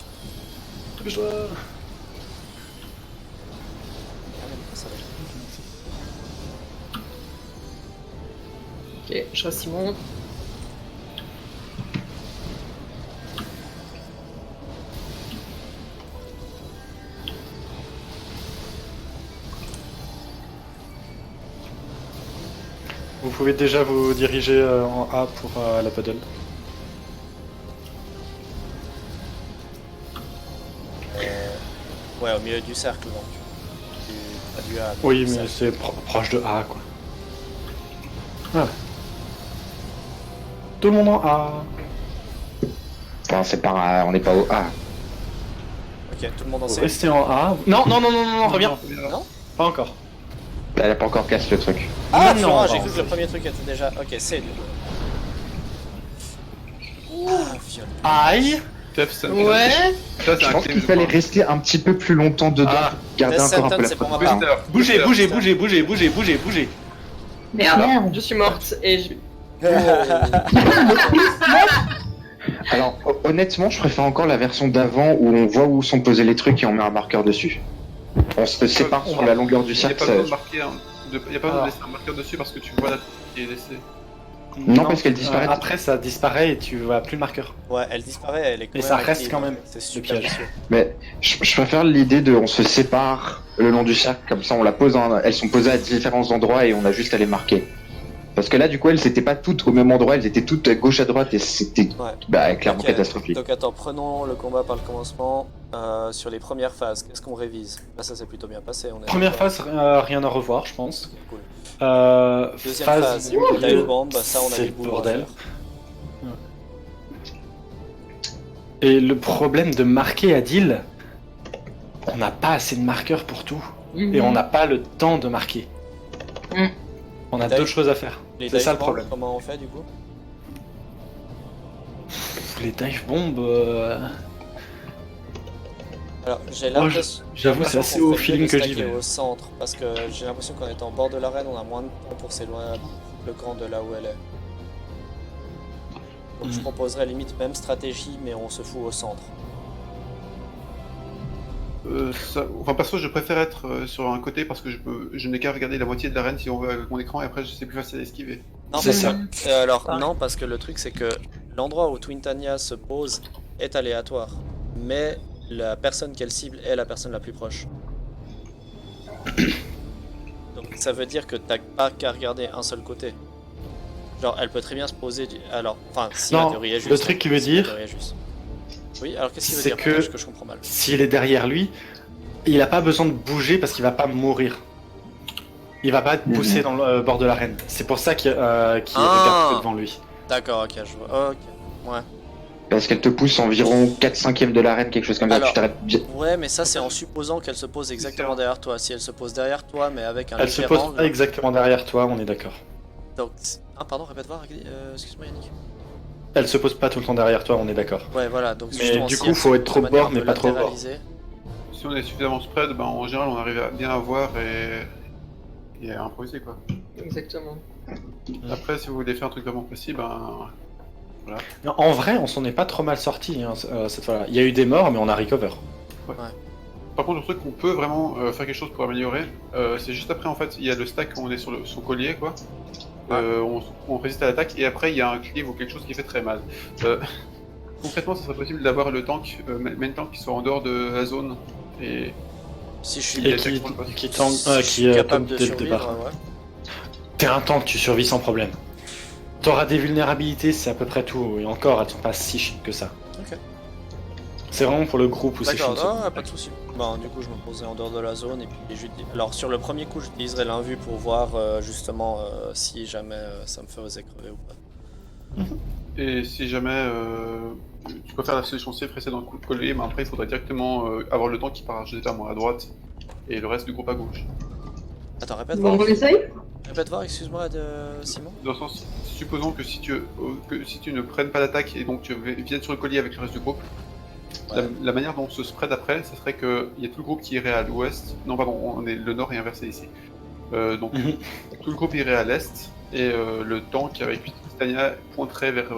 Ok, je reste Simon. Vous pouvez déjà vous diriger en A pour la paddle. Ouais, au milieu du cercle donc. Pas du A. Oui, du mais cercle. c'est proche de A, quoi. Voilà. Tout le monde en A. Enfin, c'est pas, on n'est pas au A. Ok, tout le monde en Vous C. restez en A. Non, non, non, non, non, non, reviens. Non. Pas encore. Elle a pas encore cassé le truc. Ah, Non, Flora, non, j'ai non. cru que le premier truc était déjà. Ok, C du coup. Ah, viol. Aïe. Tef, ça. Ouais. Ça, c'est Je un pense claim, qu'il je fallait crois. rester un petit peu plus longtemps dedans. Ah. Garder Death encore un peu Sentence, la c'est pour ma pression. part. Booster, Bougez, booster. bougez. Merde. Merde. Je suis morte et je... Alors, honnêtement, je préfère encore la version d'avant où on voit où sont posés les trucs et on met un marqueur dessus. On se sépare sur la longueur du Il n'y a cercle. pas ça- besoin de marquer il y a pas besoin Alors. de laisser un marqueur dessus parce que tu vois la truc qui est laissée. Non, parce qu'elle disparaît. Après, ça disparaît et tu vois plus le marqueur. Ouais, elle disparaît, elle est quand Mais même ça reste active, quand même C'est le super piège. vicieux. Mais je préfère l'idée de on se sépare le long du cercle, comme ça on la pose, elles sont posées à différents endroits et on a juste à les marquer. Parce que là, du coup, elles étaient pas toutes au même endroit, elles étaient toutes à gauche à droite et c'était Ouais. clairement Ok. catastrophique. Donc attends, prenons le combat par le commencement. Sur les premières phases, qu'est-ce qu'on révise? Là, ça s'est plutôt bien passé. On est Première d'accord. phase, rien à revoir, je pense. Cool. Deuxième Phase phase, milieu, dive bomb, bah, ça on a c'est des le boules à bordel. faire. Et le problème de marquer à deal, on n'a pas assez de marqueurs pour tout. Et on n'a pas le temps de marquer. Mm. On a Dive- d'autres choses à faire. Les C'est dive ça le bombs, problème. Comment on fait du coup? Les dive bombs, Alors, j'ai Moi, l'impression. j'avoue, c'est assez au feeling que j'y vais. Au centre, parce que j'ai l'impression qu'en étant au bord de l'arène, on a moins de temps pour s'éloigner le camp de là où elle est. Donc je proposerais limite même stratégie, mais on se fout au centre. Enfin, perso, je préfère être sur un côté parce que je n'ai qu'à regarder la moitié de l'arène si on veut avec mon écran et après c'est plus facile à esquiver. Non, C'est parce ça. que- alors non, parce que le truc c'est que l'endroit où Twintania se pose est aléatoire, mais la personne qu'elle cible est la personne la plus proche. Donc ça veut dire que t'as pas qu'à regarder un seul côté. Genre elle peut très bien se poser alors, enfin si la Non, théorie est juste. le truc qui veut si la dire, théorie est juste. Oui, alors qu'est-ce qu'il veut c'est dire que- Parce que je comprends mal. s'il est derrière lui, il a pas besoin de bouger parce qu'il va pas mourir. Il va pas être poussé dans le bord de l'arène. C'est pour ça qu'il regarde devant lui. D'accord, ok, je vois. Ok. Ouais. Parce qu'elle te pousse environ 4/5 de l'arène, quelque chose comme ça. Alors, Tu t'arrêtes bien. Ouais, mais ça c'est en supposant qu'elle se pose exactement derrière toi. Si elle se pose derrière toi, mais avec un Elle se léger pose angle. pas exactement derrière toi, on est d'accord. Donc, ah pardon, répète voir. Excuse-moi Yannick. Elle se pose pas tout le temps derrière toi, on est d'accord. Ouais, voilà. Donc Mais justement, du si coup, elle faut se être pose trop de manière bord, un mais peu pas trop bord. latéralisée. Si on est suffisamment spread, ben, en général on arrive à bien à voir et à improviser quoi. Exactement. Après, si vous voulez faire un truc vraiment précis, ben. Voilà. Non, en vrai, on s'en est pas trop mal sorti cette fois-là. Il y a eu des morts, mais on a recover. Par contre, le truc qu'on peut vraiment faire quelque chose pour améliorer, c'est juste après en fait, il y a le stack où on est sur son collier quoi. On résiste à l'attaque et après il y a un cleave ou quelque chose qui fait très mal. Concrètement, ça serait possible d'avoir le tank, main tank qui soit en dehors de la zone et Si je suis, Et qui- qui capable tombe de dès le départ. survivre, ouais. T'es un tank, tu survis sans problème. T'auras des vulnérabilités, c'est à peu près tout. Et encore, elles sont pas si chic que ça. Ok. C'est vraiment pour le groupe où c'est D'accord, chiant. non, pas de soucis. Bon, du coup, je me posais en dehors de la zone et puis alors sur le premier coup, j'utiliserai l'invue pour voir justement si jamais ça me faisait crever ou pas. Et si jamais tu peux faire la solution safe, rester dans le coup de collier, mais après il faudrait directement avoir le tank qui part généralement à droite et le reste du groupe à gauche. Attends, répète Bon, voir. on essaye? Répète voir, excuse-moi, Simon. Dans le sens, supposons que si tu ne prennes pas l'attaque et donc tu viennes sur le collier avec le reste du groupe, Ouais. la manière dont on se spread après, ce serait qu'il y a tout le groupe qui irait à l'ouest. Non, pardon, le nord est inversé ici. Donc Mhm. tout le groupe irait à l'est et le tank avec Titania pointerait vers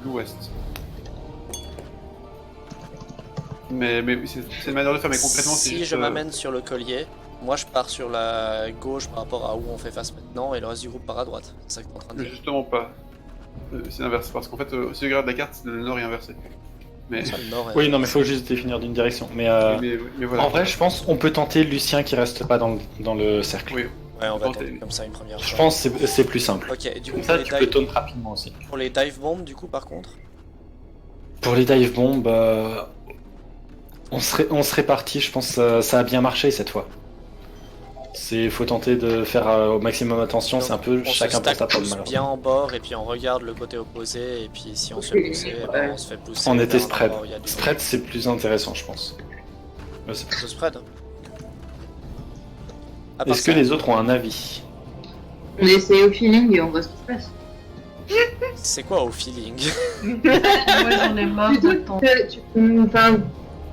l'ouest. Mais c'est une manière de faire, mais concrètement c'est Si juste. je m'amène sur le collier, moi je pars sur la gauche par rapport à où on fait face maintenant et le reste du groupe part à droite. C'est ça que t'es en train de dire. Justement pas. C'est l'inverse, parce qu'en fait, si tu regardes la carte, le nord est inversé. Mais, Ça, le nord est- Oui, non, mais faut juste définir d'une direction. Mais, mais voilà. en vrai, je pense on peut tenter Lucien qui reste pas dans le cercle. Oui. Ouais, on va Tenter. tenter comme ça une première Je fois. pense que c'est plus simple. Ok, et du coup, Comme ça, pour tu les, peux dive... taunt rapidement aussi. pour les dive bombs, du coup, par contre. Pour les dive bombs, on se répartit, je pense que ça a bien marché cette fois. Faut tenter de faire au maximum attention, Donc, c'est un peu on se chacun pour stack sa pomme tous malheureusement. bien en bord et puis on regarde le côté opposé et puis si on se fait pousser, eh ben, on se fait pousser. On était vers un spread. endroit où il y a du Spread, c'est plus intéressant, je pense. monde. Le spread. À part Est-ce que ça, les autres ont un avis? On essaye au feeling et on voit ce qui se passe. C'est quoi au feeling? Moi j'en ai marre Plutôt d'autant. que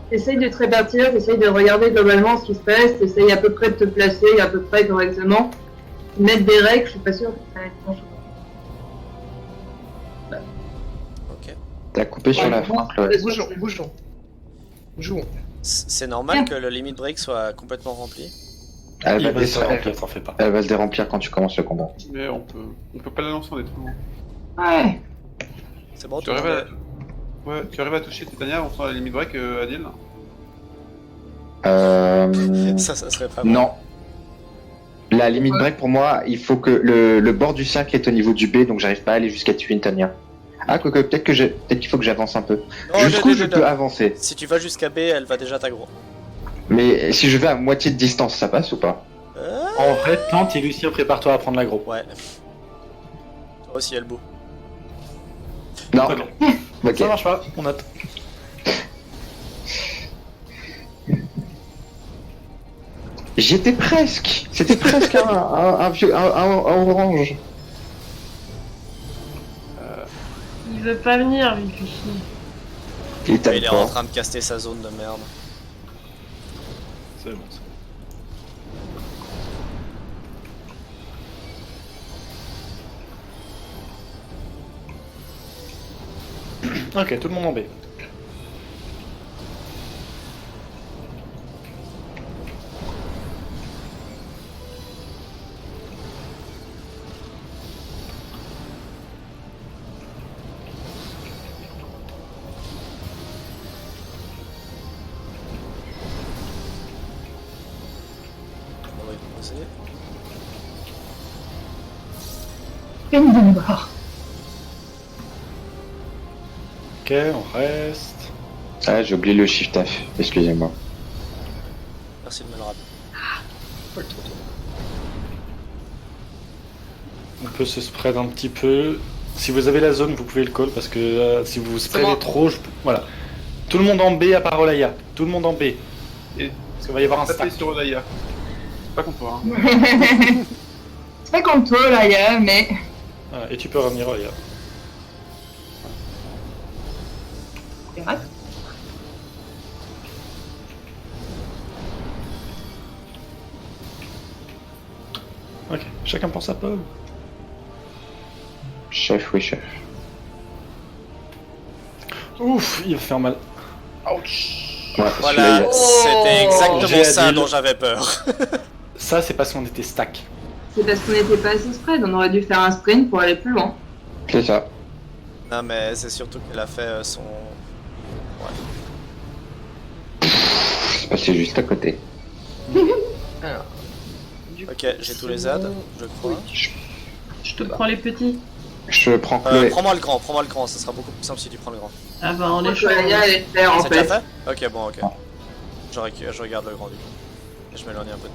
t'essayes de te répartir, t'essayes de regarder globalement ce qui se passe, t'essayes à peu près de te placer à peu près correctement. Mettre des règles, je suis pas sûre que ça va être grand chose. Ok. T'as coupé sur la fin, Chloé. Bougeons. Jouons. C'est normal que le limit break soit complètement rempli. Elle va, Il va se le remplir, t'en fais pas. elle va le déremplir quand tu commences le combat. Mais on peut pas la lancer en est trop loin. Ouais. C'est bon, Tu tout le arrives monde à... Ouais, tu arrives à toucher Titania en faisant la limite break, Adil? Ça serait pas mal. Non. La limite break pour moi, il faut que le bord du cercle est au niveau du B, donc j'arrive pas à aller jusqu'à tuer Titania. Ah, quoique, peut-être qu'il faut que j'avance un peu. Non, Jusqu'où non, je non, peux non. avancer. Si tu vas jusqu'à B, elle va déjà t'aggro. Mais si je vais à moitié de distance, ça passe ou pas? En vrai, tente et Lucien, prépare-toi à prendre l'aggro. Ouais. Toi aussi, Elbow. Non. Ok. Ok. Ça marche pas, on note. J'étais presque. C'était presque un vieux, un orange. Il veut pas venir, lui, Clichy. Il Il est tape en pas. train de caster sa zone de merde. C'est bon. Ok, tout le monde en B. On va y passer. Peine de mort. Ok, on reste. Ah, j'ai oublié le shift F, excusez-moi. Merci de me le rappeler. Faut le trou. On peut se spread un petit peu. Si vous avez la zone, vous pouvez le call parce que si vous vous moi. spreadez trop, voilà. Tout le monde en B à part Olaya. Tout le monde en B. Et Parce qu'il va y avoir un taper stack. sur Odaya. Pas contre toi, hein. C'est pas contre toi, là, Yaya, mais. Voilà, et tu peux revenir Olaya. C'est rate. Ok, chacun pour sa pomme. Chef, oui, chef. Ouf, il va faire mal. Ouch. Ouais, Voilà, celui-là, c'était J'ai exactement ça Adil. dont j'avais peur. Ça, c'est parce qu'on était stack. C'est parce qu'on n'était pas assez spread, on aurait dû faire un sprint pour aller plus loin. c'est ça. Non, mais c'est surtout qu'elle a fait son. C'est passé juste à côté. Alors. Du coup, Ok, j'ai tous les ZAD, je crois. Je te prends les petits. Je prends Chloé. Prends-moi le grand, ça sera beaucoup plus simple si tu prends le grand. Ah bah on Moi, est je chaud. suis Yaya et faire en C'est déjà fait. fait Ok, bon, ok. Je regarde le grand du coup. Et je m'éloigne un peu.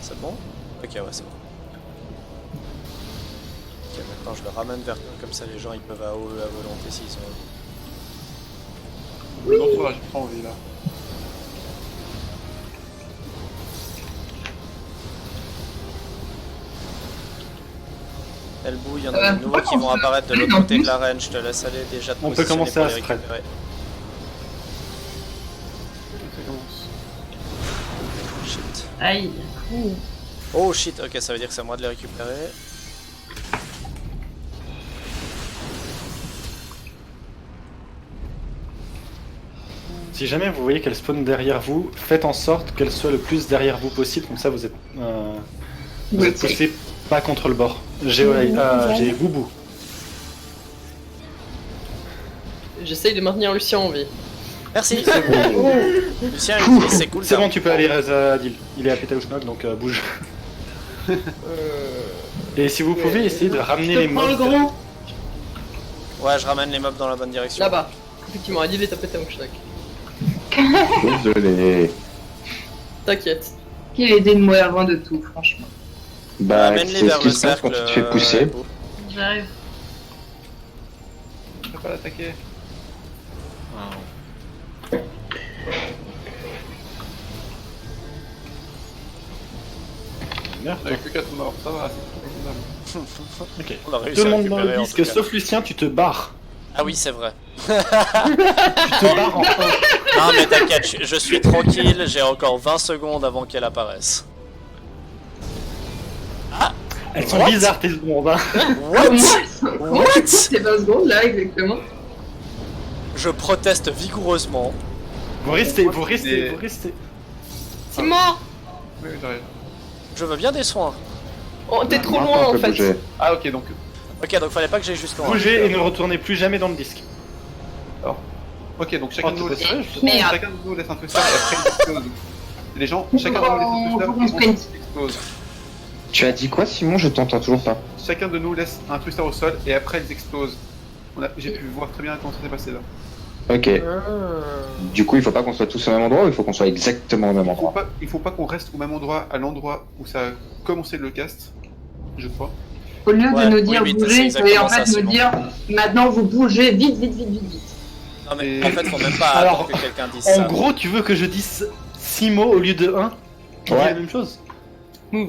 C'est bon Ok, ouais, c'est bon. Ok, maintenant je le ramène vers toi, comme ça les gens ils peuvent à volonté s'ils sont. L'entourage prend envie là. Elle bouille, il y en a de nouveaux qui vont apparaître de l'autre côté de l'arène, je te laisse aller déjà te On peut positionner commencer pour à les spread. récupérer. Ça commence. Shit. Aïe. Oh shit, ok, ça veut dire que c'est à moi de les récupérer. Si jamais vous voyez qu'elle spawn derrière vous, faites en sorte qu'elle soit le plus derrière vous possible, comme ça vous êtes poussé pas contre le bord. J'ai Boubou. J'essaye de maintenir Lucien en vie. Merci Lucien, c'est cool C'est ça. bon, tu peux aller à Adil. Il est à Pétaouchnok, donc bouge. Et si vous pouvez, essayez de ramener Je les te prends le mobs. grand. Ouais, je ramène les mobs dans la bonne direction. Là-bas. Effectivement, Adil est à péter au schnock. Désolé. T'inquiète. Qu'il est de moi avant de tout, franchement. Bah, Amène-les c'est vers ce qui le se passe cercle. quand tu te fais pousser. Beau. J'arrive. Je peux pas l'attaquer. Merde. Avec que 4 morts, ça va, c'est convenable. Ok. On a réussi Tout le à monde dans récupérer, le en disque, tout cas. sauf Lucien, tu te barres. Ah oui, c'est vrai. Tu te barres en Non mais t'inquiète, je suis tranquille, j'ai encore 20 secondes avant qu'elle apparaisse. Elles sont What bizarres tes secondes, hein. What C'est 20 secondes là, exactement. Je proteste vigoureusement. Vous restez. C'est mort. Oui, j'arrive. Je veux bien des soins. Oh, t'es trop Maintenant, loin on en peut fait. bouger. Ah, ok, donc. Ok, donc fallait pas que j'aille jusque loin. Bougez et ne retournez plus jamais dans le disque. Ok, donc chacun de nous laisse. Merde. Chacun de nous laisse un truc ça et après il explose. Les gens, chacun de nous laisse un truc Faut qu'on sprint. explose. Tu as dit quoi, Simon? Je t'entends toujours pas. Chacun de nous laisse un truc au sol et après ils explosent. J'ai pu voir très bien comment ça s'est passé là. Ok. Du coup, il faut pas qu'on soit tous au même endroit ou il faut qu'on soit exactement au même endroit? Il faut pas qu'on reste au même endroit, à l'endroit où ça a commencé le cast, je crois. Au lieu Ouais, de nous oui, dire oui, bouger, c'est il fallait en exactement fait ça, nous Simon. dire maintenant vous bougez vite, vite, vite, vite, vite. Non mais Et- en fait faut même pas Alors, attendre que quelqu'un dise En ça. gros, tu veux que je dise 6 mots au lieu de 1 qui dit Ouais. la même chose? Non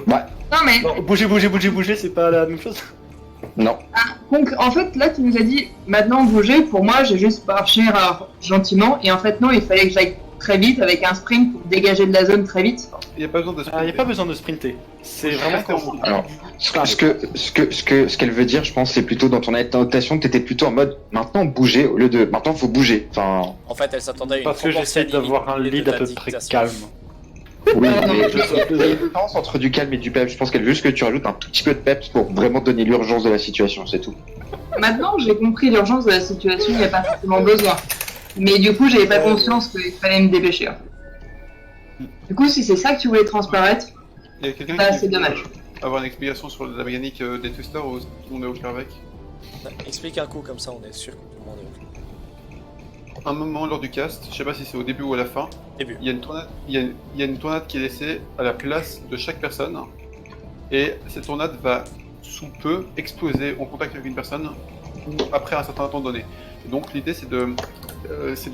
mais, Non, bouger, c'est pas la même chose. Non. donc en fait là tu nous as dit maintenant bougez, pour moi j'ai juste marché gentiment et en fait non, il fallait que j'aille très vite avec un sprint pour dégager de la zone très vite. Il n'y a pas besoin de Il n'y a pas besoin de sprinter. C'est vraiment quand... Alors, ce qu'elle veut dire, je pense, c'est plutôt dans ton annotation, t'étais plutôt en mode maintenant bouger au lieu de maintenant faut bouger. Enfin, En fait, elle s'attendait à une Parce que j'essaie d'avoir un lead à peu près calme. oui, non, mais mais il y a une différence entre du calme et du peps. Je pense qu'elle veut juste que tu rajoutes un tout petit peu de peps pour vraiment donner l'urgence de la situation, c'est tout. Maintenant, j'ai compris l'urgence de la situation, il n'y a pas forcément besoin. Mais du coup, j'avais pas conscience qu'il fallait me dépêcher. En fait. Du coup, si c'est ça que tu voulais transparaître, Il y a quelqu'un bah, qui c'est veut dommage. avoir une explication sur la mécanique des twisters ou on est au clair avec. Explique un coup, comme ça on est sûr que tout le monde est au clair. Un moment lors du cast, je sais pas si c'est au début ou à la fin, Début. il y a une tornade, il y a une tornade qui est laissée à la place de chaque personne, et cette tornade va sous peu exploser en contact avec une personne ou après un certain temps donné. Et donc l'idée c'est de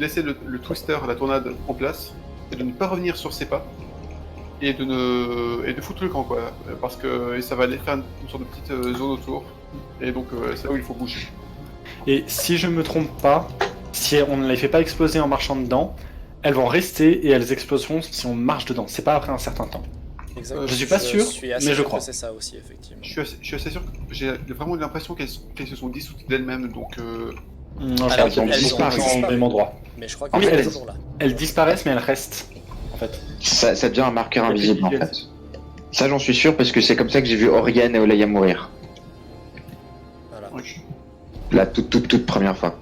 laisser le twister, la tornade en place, et de ne pas revenir sur ses pas, et de foutre le camp quoi, parce que ça va aller faire une sorte de petite zone autour, et donc c'est là où il faut bouger. Et si je me trompe pas, si on ne les fait pas exploser en marchant dedans, elles vont rester et elles exploseront si on marche dedans. C'est pas après un certain temps. Exactement. Je suis pas sûr, suis assez mais je sûr crois. que c'est ça aussi, effectivement. Je suis assez sûr que j'ai vraiment l'impression qu'elles se sont dissoutes d'elles-mêmes, donc Non, Alors, elles sont elles sont disparues disparues. au même endroit. Mais je crois Oui, qu'elles elles- sont toujours là. Elles disparaissent, mais elles restent. En fait. Ça devient un marqueur Et invisible en puis, fait. Ça, j'en suis sûr parce que c'est comme ça que j'ai vu Oriane et Olaya mourir. Voilà. oui. La toute première fois.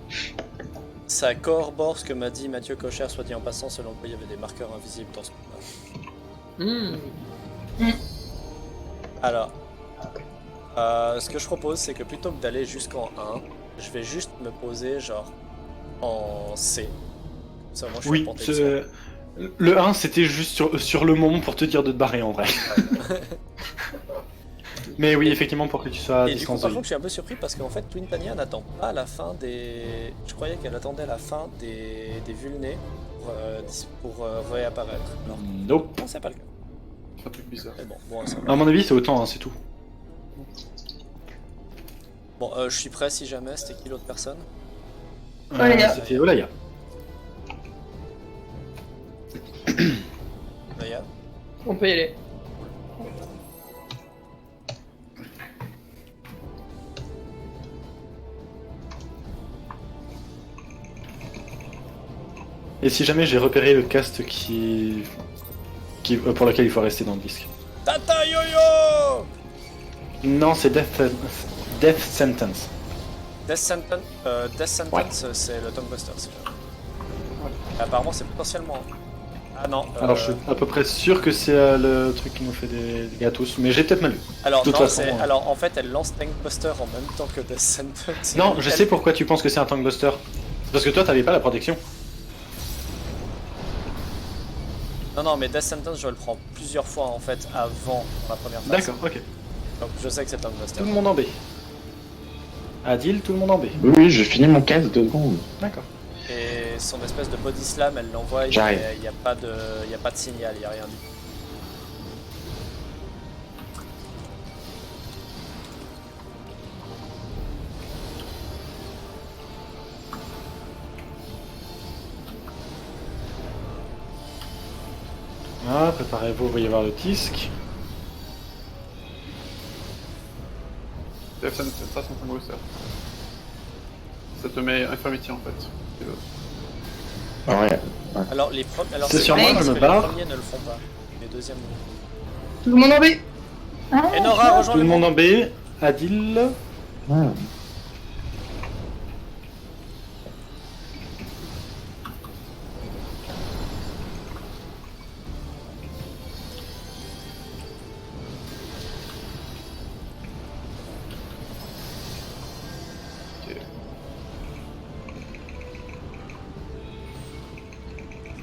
Ça corrobore ce que m'a dit Mathieu Cocher, soit dit en passant, selon quoi il y avait des marqueurs invisibles dans ce combat. Alors, ce que je propose, c'est que plutôt que d'aller jusqu'en 1, je vais juste me poser genre en C. Ça, moi, je suis Oui, à portée de tir. le 1 c'était juste sur le moment pour te dire de te barrer en vrai. Mais oui, effectivement, pour que tu sois à Et du coup, distance par de contre, je suis un peu surpris parce qu'en fait, Twin Tania n'attend pas la fin des. Je croyais qu'elle attendait la fin des vulnés pour réapparaître. Alors, Nope. non, c'est pas le cas. C'est un truc bizarre. Mais bon, ça va. À mon avis, c'est autant, hein, c'est tout. Bon, je suis prêt si jamais. C'était qui l'autre personne? Olaya. C'était Olaya. Maya. On peut y aller. Et si jamais j'ai repéré le cast pour lequel il faut rester dans le disque. Tata Yo-Yo! Non, c'est Death Sentence. Death Sentence, c'est le Tonguebuster, c'est ça. Apparemment, c'est potentiellement. Ah non. Alors je suis à peu près sûr que c'est le truc qui nous fait des dégâts à tous, mais j'ai peut-être mal lu. Alors, de toute non, façon, alors en fait, elle lance Tankbuster en même temps que Death Sentence. Non, je sais pourquoi tu penses que c'est un Tankbuster. C'est parce que toi, t'avais pas la protection. Non, mais Death Sentence, je le prends plusieurs fois en fait avant la première phase. D'accord, ok. Donc je sais que c'est Tankbuster. Tout le monde en B. Adil, tout le monde en B. Oui, je finis mon cast 2 secondes. D'accord. Et son espèce de body slam, elle l'envoie, il n'y J'arrive. a pas de signal, il n'y a rien du tout. Ah, préparez-vous, il va y avoir le disque. Ça, c'est son Tonguebuster. Ça te met Infirmity en fait. C'est l'autre. Ouais. Alors, C'est sur moi, parce je me que barre. Les premiers ne le font pas. Les deuxièmes. Tout le monde en B. Ah, Et Nora, rejoins Tout le monde en B. Adil.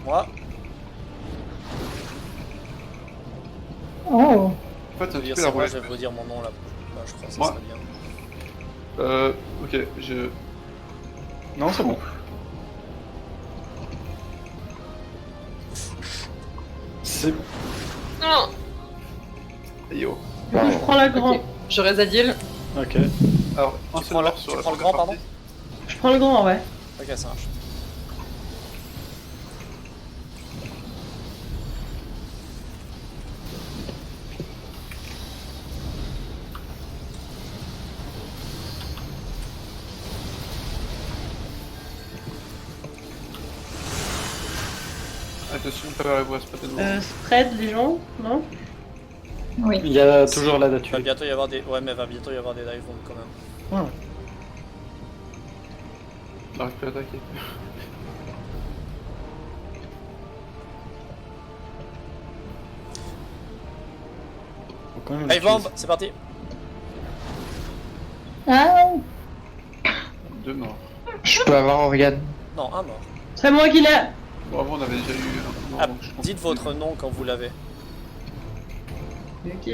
Moi, Oh. En fait, c'est un je petit dire peu ça, la moi, roulette. je vais vous dire mon nom là. Je crois que ça Moi. serait bien. Ok, je. Non, c'est bon. C'est... Non. Yo. Je prends la grande. Je reste Adil. Ok. Alors, un Tu seul prends mort le- sur tu la prends le première grand, pardon partie. Je prends le grand, ouais. Ok, ça marche. Attention, préparez-vous à spread de nouveau. Spread les gens, non? Oui. Il y a toujours la date. Va bientôt y avoir des... Ouais, mais va bientôt y avoir des dive bombs quand même. Ouais. On n'arrive plus à attaquer. Faut quand même Dive bomb, l'utiliser. c'est parti. Ah, 2 morts. Je peux avoir Organe. Non, un mort. C'est moi qui l'ai. Bon, avant, on avait déjà eu un mort, Ah, donc je pense dites que- votre nom quand vous l'avez. Ok.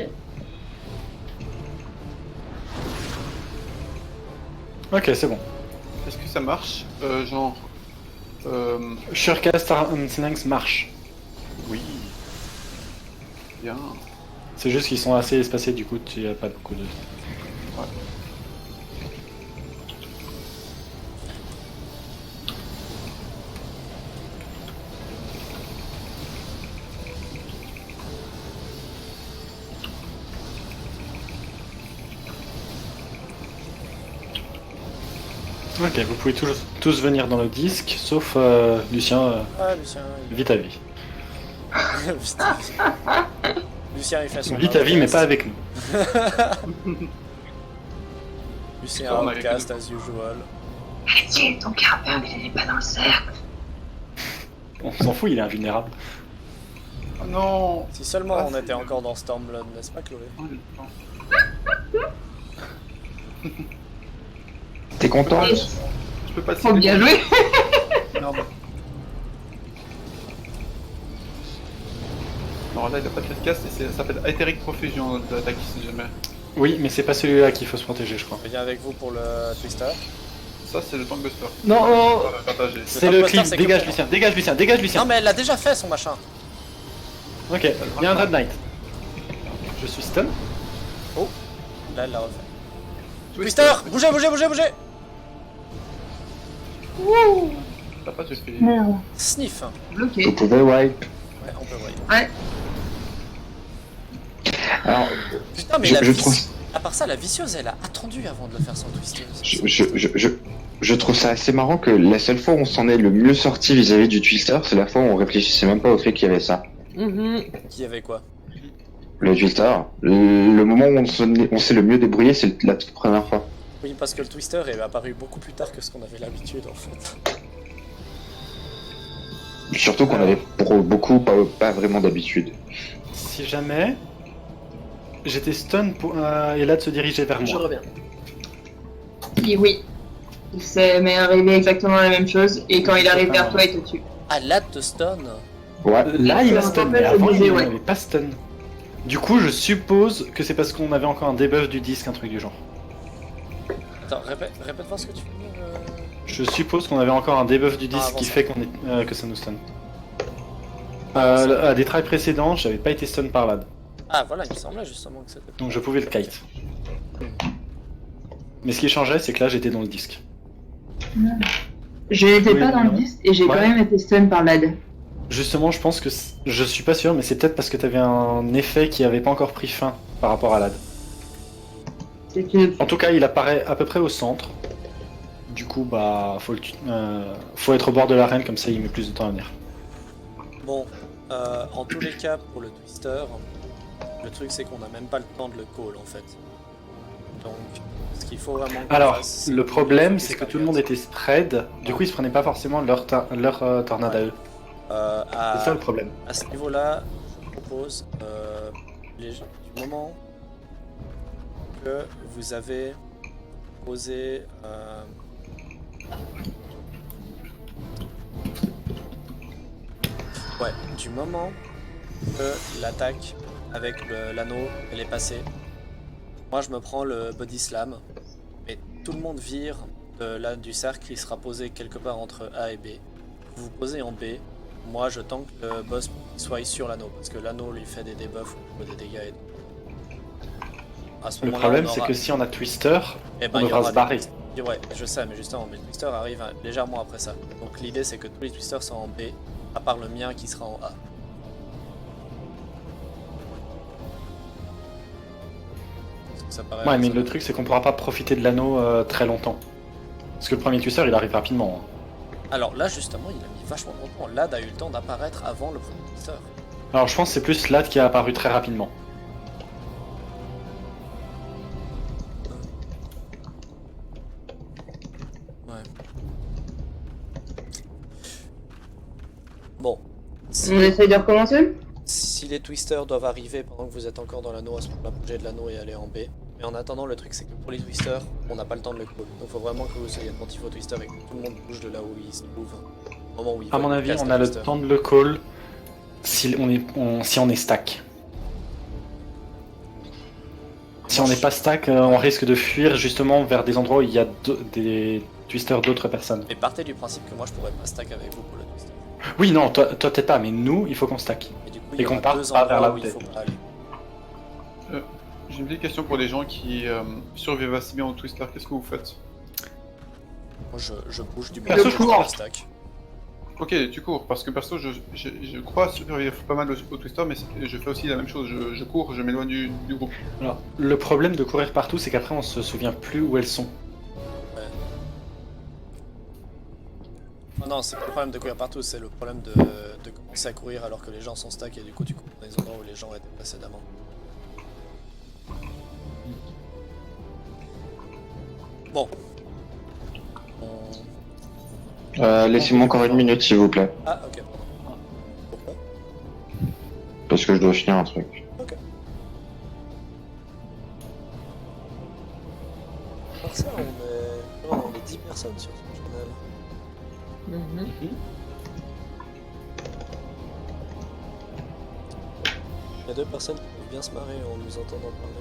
Ok, c'est bon. Est-ce que ça marche genre... Surecast Slangs marche. Oui. Bien. C'est juste qu'ils sont assez espacés, du coup, il n'y a pas beaucoup de. Ok, vous pouvez tous venir dans le disque, sauf Lucien, Ah, Lucien. vite à vie. Vite à vie. Lucien, il fait son. Vite à vie, mais pas avec nous. Lucien, On a outcast as usual. Arrêtez, ton carabin, il n'est pas dans le cercle. On s'en fout, il est invulnérable. Oh non. Si seulement Ah, on c'est était bon. encore dans Stormblood, n'est-ce pas, Chloé? Oh, le temps. T'es content? Je peux pas te Oh, bien joué. Merde. Non, là, il a pas de cast et ça s'appelle Etheric Profusion d'attaque si jamais. Oui, mais c'est pas celui-là qu'il faut se protéger, je crois. Je viens avec vous pour le Twister. Ça, c'est le Tankbuster. Non, oh, On va partager. c'est le Tankbuster, clip. c'est que Dégage pour Lucien, dégage Lucien, dégage Lucien. Non, mais elle l'a déjà fait son machin. Ok, il y a un Dread Knight. Je suis stun. Là, elle l'a refait. Twister, bougez, bougez, bougez, bougez. T'as pas tué. merde. Sniff. Bloqué. Vous pouvez wipe. Ouais, on peut voir. Ouais. Alors, Putain, mais je, la je vici- trouve, À part ça, la vicieuse, elle a attendu avant de le faire son Twister. je trouve ça assez marrant que la seule fois où on s'en est le mieux sorti vis-à-vis du Twister, c'est la fois où on réfléchissait même pas au fait qu'il y avait ça. Qui avait quoi? Le Twister, le moment où on s'est le mieux débrouillé, c'est la toute première fois. Oui, parce que le Twister est apparu beaucoup plus tard que ce qu'on avait l'habitude en fait. Surtout qu'on avait pour beaucoup pas vraiment d'habitude. Si jamais j'étais stun pour Elad se diriger vers Je moi. reviens. Et oui. C'est m'est arrivé exactement la même chose. Et quand il arrive vers toi, il te tue. Ah, là, te stun. Ouais. Là, il m'a Ça stun, me mais rappelle, avant, je il disais, ouais. m'avait pas stun. Du coup, je suppose que c'est parce qu'on avait encore un debuff du disque, un truc du genre. Attends, répète-moi ce que tu veux dire. Je suppose qu'on avait encore un debuff du disque avant qui ça. fait que ça nous stun. À des tries précédents, j'avais pas été stun par Lad, Ah, voilà, il me semblait justement que c'était. donc je pouvais le kite. Mais ce qui changeait, c'est que là, j'étais dans le disque. Je n'étais Oui, pas dans non. le disque et j'ai Ouais. quand même été stun par l'AD. Justement, je pense que je suis pas sûr, mais c'est peut-être parce que t'avais un effet qui avait pas encore pris fin par rapport à Lad. C'est une... En tout cas, il apparaît à peu près au centre. Du coup, bah, faut être au bord de l'arène, comme ça il met plus de temps à venir. Bon, en tous les cas, pour le Twister, le truc c'est qu'on n'a même pas le temps de le call en fait. Donc, ce qu'il faut vraiment. qu'on Alors, fasse, le problème, c'est c'est que tout le monde était spread, du coup ils se prenaient pas forcément leur tornade à eux. C'est ça le problème. À ce niveau-là, je propose, du moment que vous avez posé. Ouais, du moment que l'attaque avec l'anneau elle est passée, moi je me prends le body slam, et tout le monde vire du cercle qui sera posé quelque part entre A et B. Vous vous posez en B. Moi, je tank le boss pour qu'il soit sur l'anneau, parce que l'anneau lui fait des debuffs ou des dégâts. Et... À ce Le moment-là, problème, on c'est aura- que si on a Twister, Eh ben, on il y devra aura se barrer. Ouais, je sais, mais justement, mais le Twister arrive légèrement après ça. Donc l'idée, c'est que tous les Twisters sont en B, à part le mien qui sera en A. Est-ce que ça paraît Ouais, mais raisonnable? le truc, c'est qu'on pourra pas profiter de l'anneau très longtemps. Parce que le premier Twister, il arrive rapidement. Hein. Alors là, justement, il a mis vachement longtemps. Lad a eu le temps d'apparaître avant le premier twister. Alors je pense que c'est plus Lad qui a apparu très rapidement. Ouais. Bon. On essaye de recommencer? Si les twisters doivent arriver pendant que vous êtes encore dans l'anneau, à ce moment-là, bouger de l'anneau et aller en B. Mais en attendant, le truc c'est que pour les twisters, on n'a pas le temps de le call. Donc faut vraiment que vous soyez attentif aux twisters et que tout le monde bouge de là où il se trouve. Au moment où il À mon avis, on a le temps de le call si on est stack. Si on n'est pas stack, on risque de fuir justement vers des endroits où il y a des twisters d'autres personnes. Mais partez du principe que moi je pourrais pas stack avec vous pour le twister. Oui, non, toi peut-être pas, mais nous, il faut qu'on stack. Et du coup, Et il y qu'on aura parte deux pas vers endroits là où où il t'es. faut pas aller. J'ai une petite question pour les gens qui survivent assez bien au Twister. Qu'est-ce que vous faites? Moi je bouge du Perso, moment je où je cours. la stack. Ok, tu cours, parce que perso, je crois survivre pas mal au Twister, mais je fais aussi la même chose. Je cours, je m'éloigne du groupe. Alors, le problème de courir partout, c'est qu'après on se souvient plus où elles sont. Oh non, c'est pas le problème de courir partout, c'est le problème de commencer à courir alors que les gens sont stack et du coup tu cours dans les endroits où les gens étaient précédemment. Bon. Laissez-moi encore une minute, s'il vous plaît. Ah ok, pardon. Pourquoi? Parce que je dois finir un truc. Ok. Alors ça, on est 10 personnes sur ce channel. Il y a 2 personnes qui peuvent bien se marrer en nous entendant parler.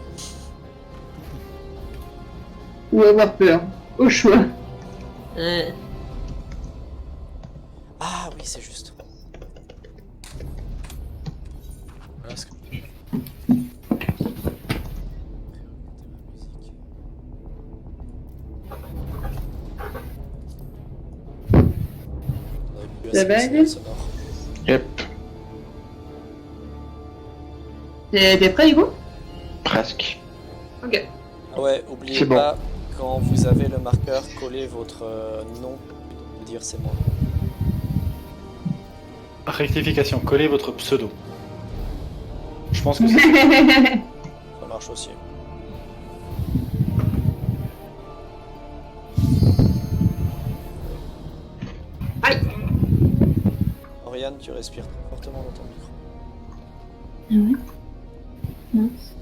Ou avoir peur. Au choix. Ah oui, c'est juste. Voilà ce que je fais. Ça va, Alice? Yep, T'es prêt, Hugo? presque. Ok. Ah ouais, oubliez C'est bon. pas, quand vous avez le marqueur, collez votre nom plutôt que de dire c'est moi. Rectification, collez votre pseudo. Je pense que c'est... Ça marche aussi. Aïe. Oriane, tu respires très fortement dans ton micro. Ah ouais. Mince.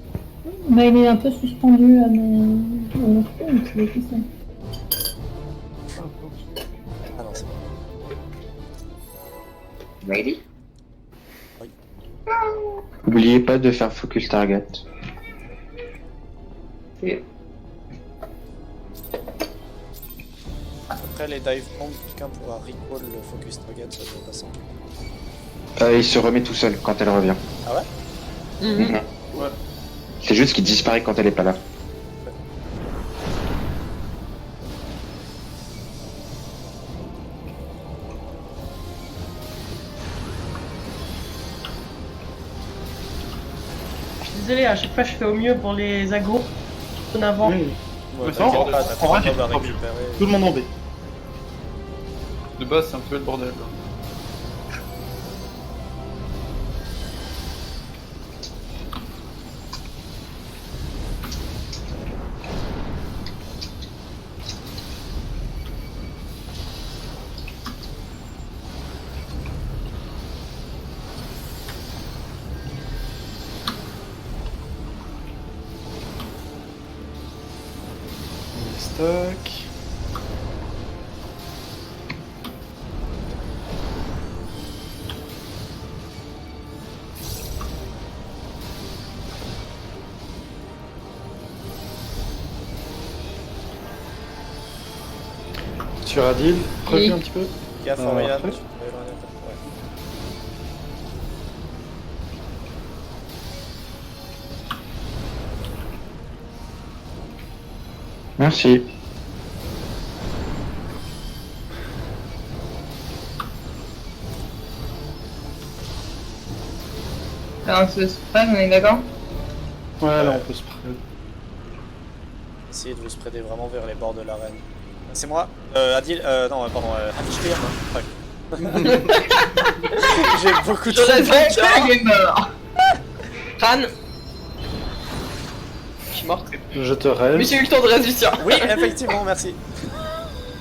Bah, il est un peu suspendu à mon front, donc c'est tout ça. Ah non, c'est bon. Ready? N'oubliez pas de faire focus target. Ok. Après les dive bombs, quelqu'un pourra recall le focus target sur le passant. Il se remet tout seul quand elle revient. Ah ouais? Mhm. Ouais. C'est juste qu'il disparaît quand elle est pas là. Je suis désolé, à chaque fois je fais au mieux pour les agros en avant. Oui. Ouais, Mais ça, t'inquiète pas, en t'as vrai, trois mobs à j'ai pas récupérer. Tout le monde en B. De base, c'est un peu le bordel. Là. Stock. Sur Adil, reviens un petit peu. Gaffe Ah, Oriane, après. tu peux éloigner un peu. Ouais. Merci. Alors, ce spread, on est d'accord? Ouais, là on peut se prendre. Essayez de vous spreader vraiment vers les bords de l'arène. C'est moi Adil, non, pardon, Hafishkir, fuck. J'ai beaucoup de Je reste choses. Il est mort. Ran. Je suis morte. Je te rêve. Mais j'ai eu le temps de résister. Oui, effectivement, merci.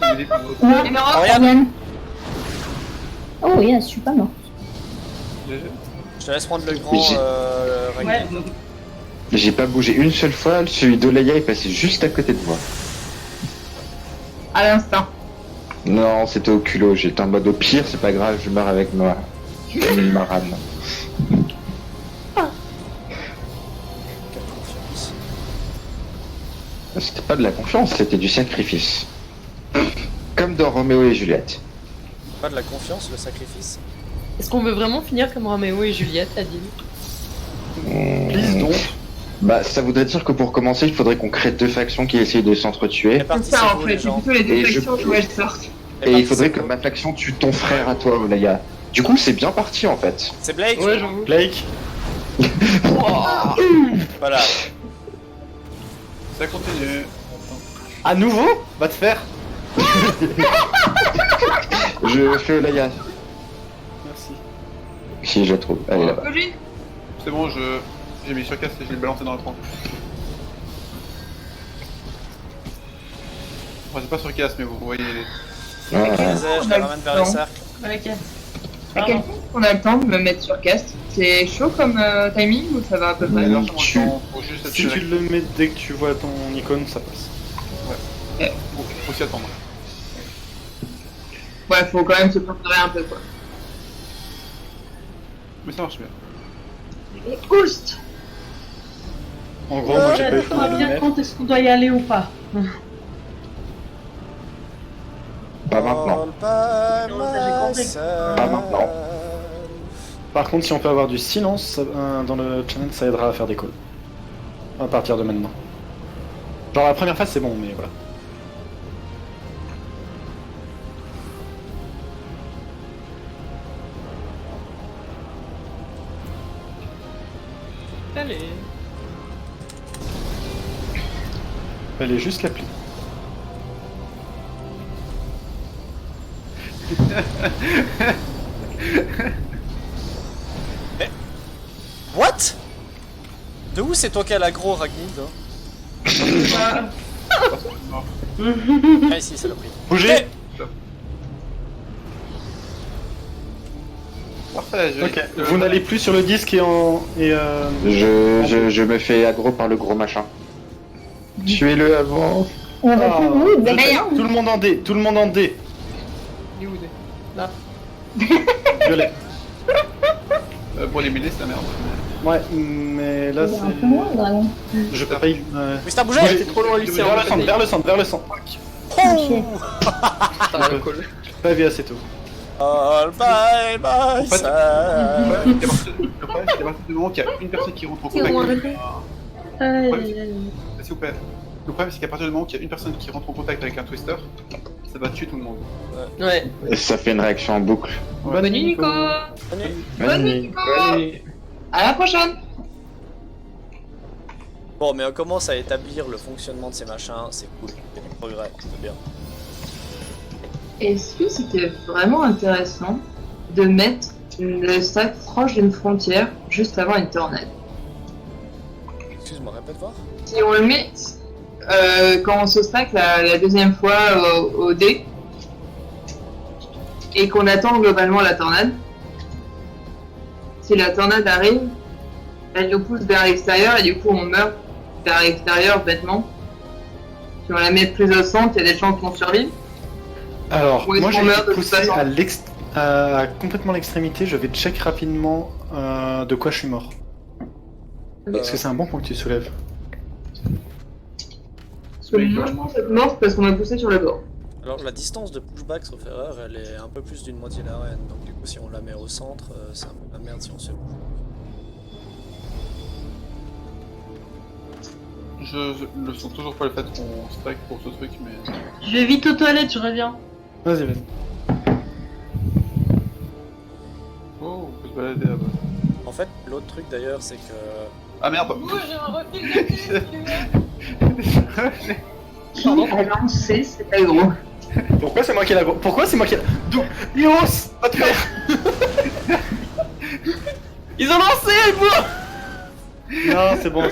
Il est mort. Oriane, Oh yes, je suis pas mort. je te laisse prendre le grand Oui, j'ai- Ragnar. Ouais. J'ai pas bougé une seule fois, celui d'Olaya est passé juste à côté de moi. À l'instant. Non, c'était au culot, j'étais en mode au pire, c'est pas grave, je meurs avec moi. Ma rame. Quelle confiance. C'était pas de la confiance, c'était du sacrifice. Comme dans Roméo et Juliette. Pas de la confiance, le sacrifice. Est-ce qu'on veut vraiment finir comme Roméo et Juliette, Adil? Please donc. Bah, ça voudrait dire que pour commencer, il faudrait qu'on crée deux factions qui essayent de s'entretuer. C'est ça en Répartissez-vous, fait, les c'est gens. plutôt les deux Et je- factions où elles sortent. Et il faudrait que ma faction tue ton frère à toi, Olaya. Du coup, c'est bien parti en fait. C'est Blake. Ouais, j'avoue. Blake. Voilà. Ça continue. À nouveau? Va te faire. Je fais Olaya, Merci. si je trouve. Allez là-bas. Pauline. C'est bon, j'ai mis sur casse et je l'ai balancé dans le tronc. Enfin, c'est pas sur casse, mais vous voyez. Je Ouais. je te ramène vers les cercles. Ok. À quel point on a le temps de me mettre sur cast? C'est chaud comme timing ou ça va à peu près? Mm. Tu... Faut juste Si tu le mets dès que tu vois ton icône, ça passe. Faut s'y attendre. Ouais, faut quand même se préparer un peu quoi. Mais ça marche bien. Et Oust. En gros, moi j'ai pas eu le On temps va de le bien mettre. compte est-ce qu'on doit y aller ou pas. Pas maintenant. All by Non, ça, j'ai compris. myself. Pas maintenant. Par contre, si on peut avoir du silence dans le channel, ça aidera à faire des calls. À partir de maintenant. Genre la première phase, c'est bon, mais voilà. Allez. Elle est juste l'appli. What? De où c'est toi qui as l'aggro, Ragnhild hein? Ah, ici, c'est le prix. Bougez. Parfait, j'ai... Ok. Vous n'allez plus sur le disque et en... Je me fais aggro par le gros machin. Tuez-le avant. On va Ah, plus vous, vous êtes bien. tout le monde en D, tout le monde en D. Il est où, Là. Violet. Pour les mêlées, c'est la merde. Ouais, mais là C'est un peu c'est... moins, dragon. Je peux pas y... Mister, bougez! Bougez. T'es trop loin, Lucien. Vers le centre, vers le centre, vers le centre. Ok. Putain, la colle. Pas vu assez tôt. All by myself. Le problème, c'est qu'à partir du moment qu'il y a une personne qui rentre en C'est contact bon, avec arrêtez. S'il vous plaît. Le problème, c'est qu'à partir du moment qu'il y a une personne qui rentre en contact avec un twister, ça va tuer tout le monde. Ouais. Et ça fait une réaction en boucle. Bonne nuit Nico. Bonne nuit Nico. À la prochaine. Bon, mais on commence à établir le fonctionnement de ces machins, c'est cool. Il y a du progrès, c'est bien. Est-ce que c'était vraiment intéressant de mettre le stack proche d'une frontière juste avant une tornade? Excuse-moi, répète voir. Si on le met quand on se stack la deuxième fois au dé et qu'on attend globalement la tornade, si la tornade arrive, elle nous pousse vers l'extérieur et du coup on meurt vers l'extérieur bêtement. Si on la met plus au centre, il y a des chances qu'on survive. Alors, Où est-ce moi qu'on j'ai meurt été de toute poussé façon à complètement l'extrémité, je vais check rapidement de quoi je suis mort. Parce que c'est un bon point que tu soulèves. Parce que moi je pense être morte parce qu'on m'a poussé sur le bord. Alors, la distance de pushback sauf erreur, elle est un peu plus d'une moitié d'arène. Donc, du coup, si on la met au centre, c'est un peu la merde si on se bouge. Je ne sens toujours pas le fait qu'on stack pour ce truc, mais... Je vais vite aux toilettes, je reviens. Vas-y, vas-y. Oh, on peut se balader là-bas. En fait, l'autre truc d'ailleurs, c'est que. Ah merde. j'ai un refil de Qui a lancé cet aggro? Pourquoi c'est moi qui ai la... Pourquoi c'est moi qui ai... D'où Ios, va te faire. Ils ont lancé, bon. Non, c'est bon,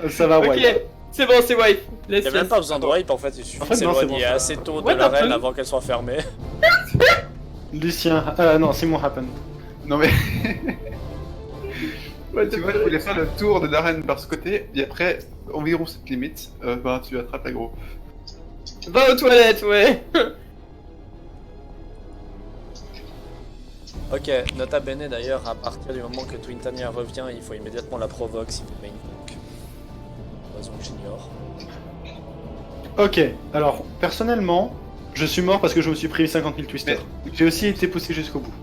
ça va, ouais. Ok, c'est bon, c'est wipe. Il n'y a même pas besoin de wipe en fait, il suffit En fait, de non, c'est s'éloigner bon, ça- assez tôt de What l'arène happened avant qu'elle soit fermée. Lucien, non, c'est mon happen. Non mais. Tu vois, je voulais faire le tour de l'arène par ce côté, et après, environ cette limite, ben tu attrapes l'aggro. Va aux toilettes, ouais. Ok, nota bene d'ailleurs, à partir du moment que Twintania revient, il faut immédiatement la provoque si tu mets une poke. Raison que j'ignore. Ok, alors, personnellement, je suis mort parce que je me suis pris 50 000 twisters. J'ai aussi été poussé jusqu'au bout.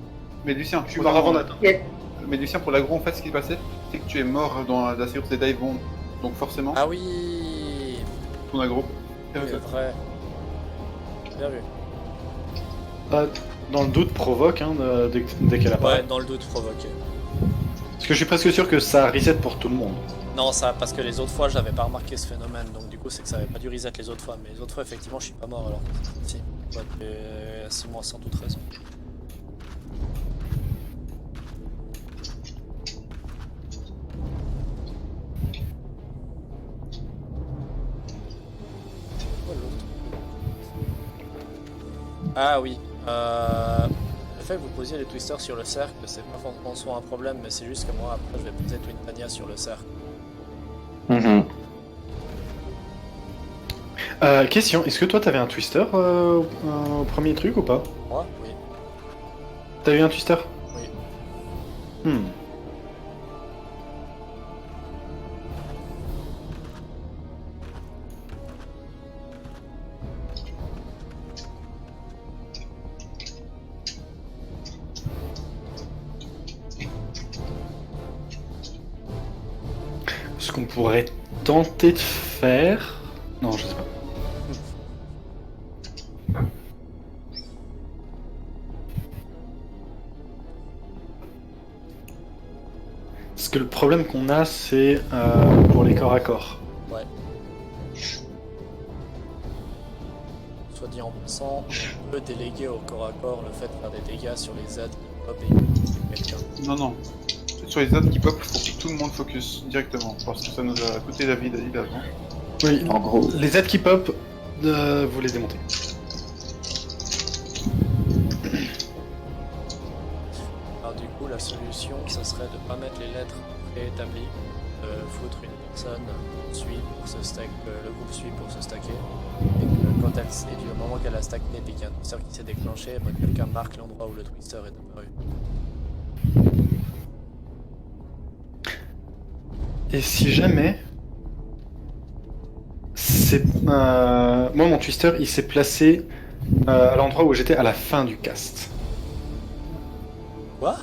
Mais Lucien, Je suis mort avant d'atteindre. Mais Lucien, pour l'aggro, en fait, ce qui s'est passé, c'est que tu es mort dans la séquence des dive bombs. Donc forcément, Ah oui, ton aggro. c'est vrai. Bien vu. Dans le doute, provoque, hein, dès qu'elle apparaît. Ouais, dans le doute provoqué. Parce que je suis presque sûr que ça reset pour tout le monde. Non, ça, parce que les autres fois, j'avais pas remarqué ce phénomène, donc du coup, c'est que ça avait pas dû reset les autres fois. Mais les autres fois, effectivement, je suis pas mort alors. Si, ouais, si moi, sans toute raison. Quoi, l'autre? Ah oui, le fait que vous posiez les twisters sur le cercle, c'est pas forcément soit un problème, mais c'est juste que moi, après, je vais poser Twintania sur le cercle. Mhm. Question, est-ce que toi t'avais un twister au premier truc ou pas? Moi, oui. T'as eu un twister? Oui. Ce qu'on pourrait tenter de faire... Non, je sais pas. Parce que le problème qu'on a, c'est pour les corps à corps. Ouais. Soit dit en passant, on peut déléguer au corps à corps le fait de faire des dégâts sur les ZAD qui pop et qui quelqu'un. Non, non. Sur les autres qui pop, faut que tout le monde focus directement, parce que ça nous a coûté la vie d'Adil avant. Oui, En gros, les aides qui pop, vous les démontez. Alors du coup, la solution, ça serait de pas mettre les lettres préétablies, foutre une personne suit pour se stack, le groupe suit pour se stacker, et que quand elle, et du moment qu'elle a stacké et qu'il y a un twister qui s'est déclenché, bah, quelqu'un marque l'endroit où le twister est apparu. Et si jamais... C'est... moi, mon twister, il s'est placé à l'endroit où j'étais à la fin du cast. Quoi?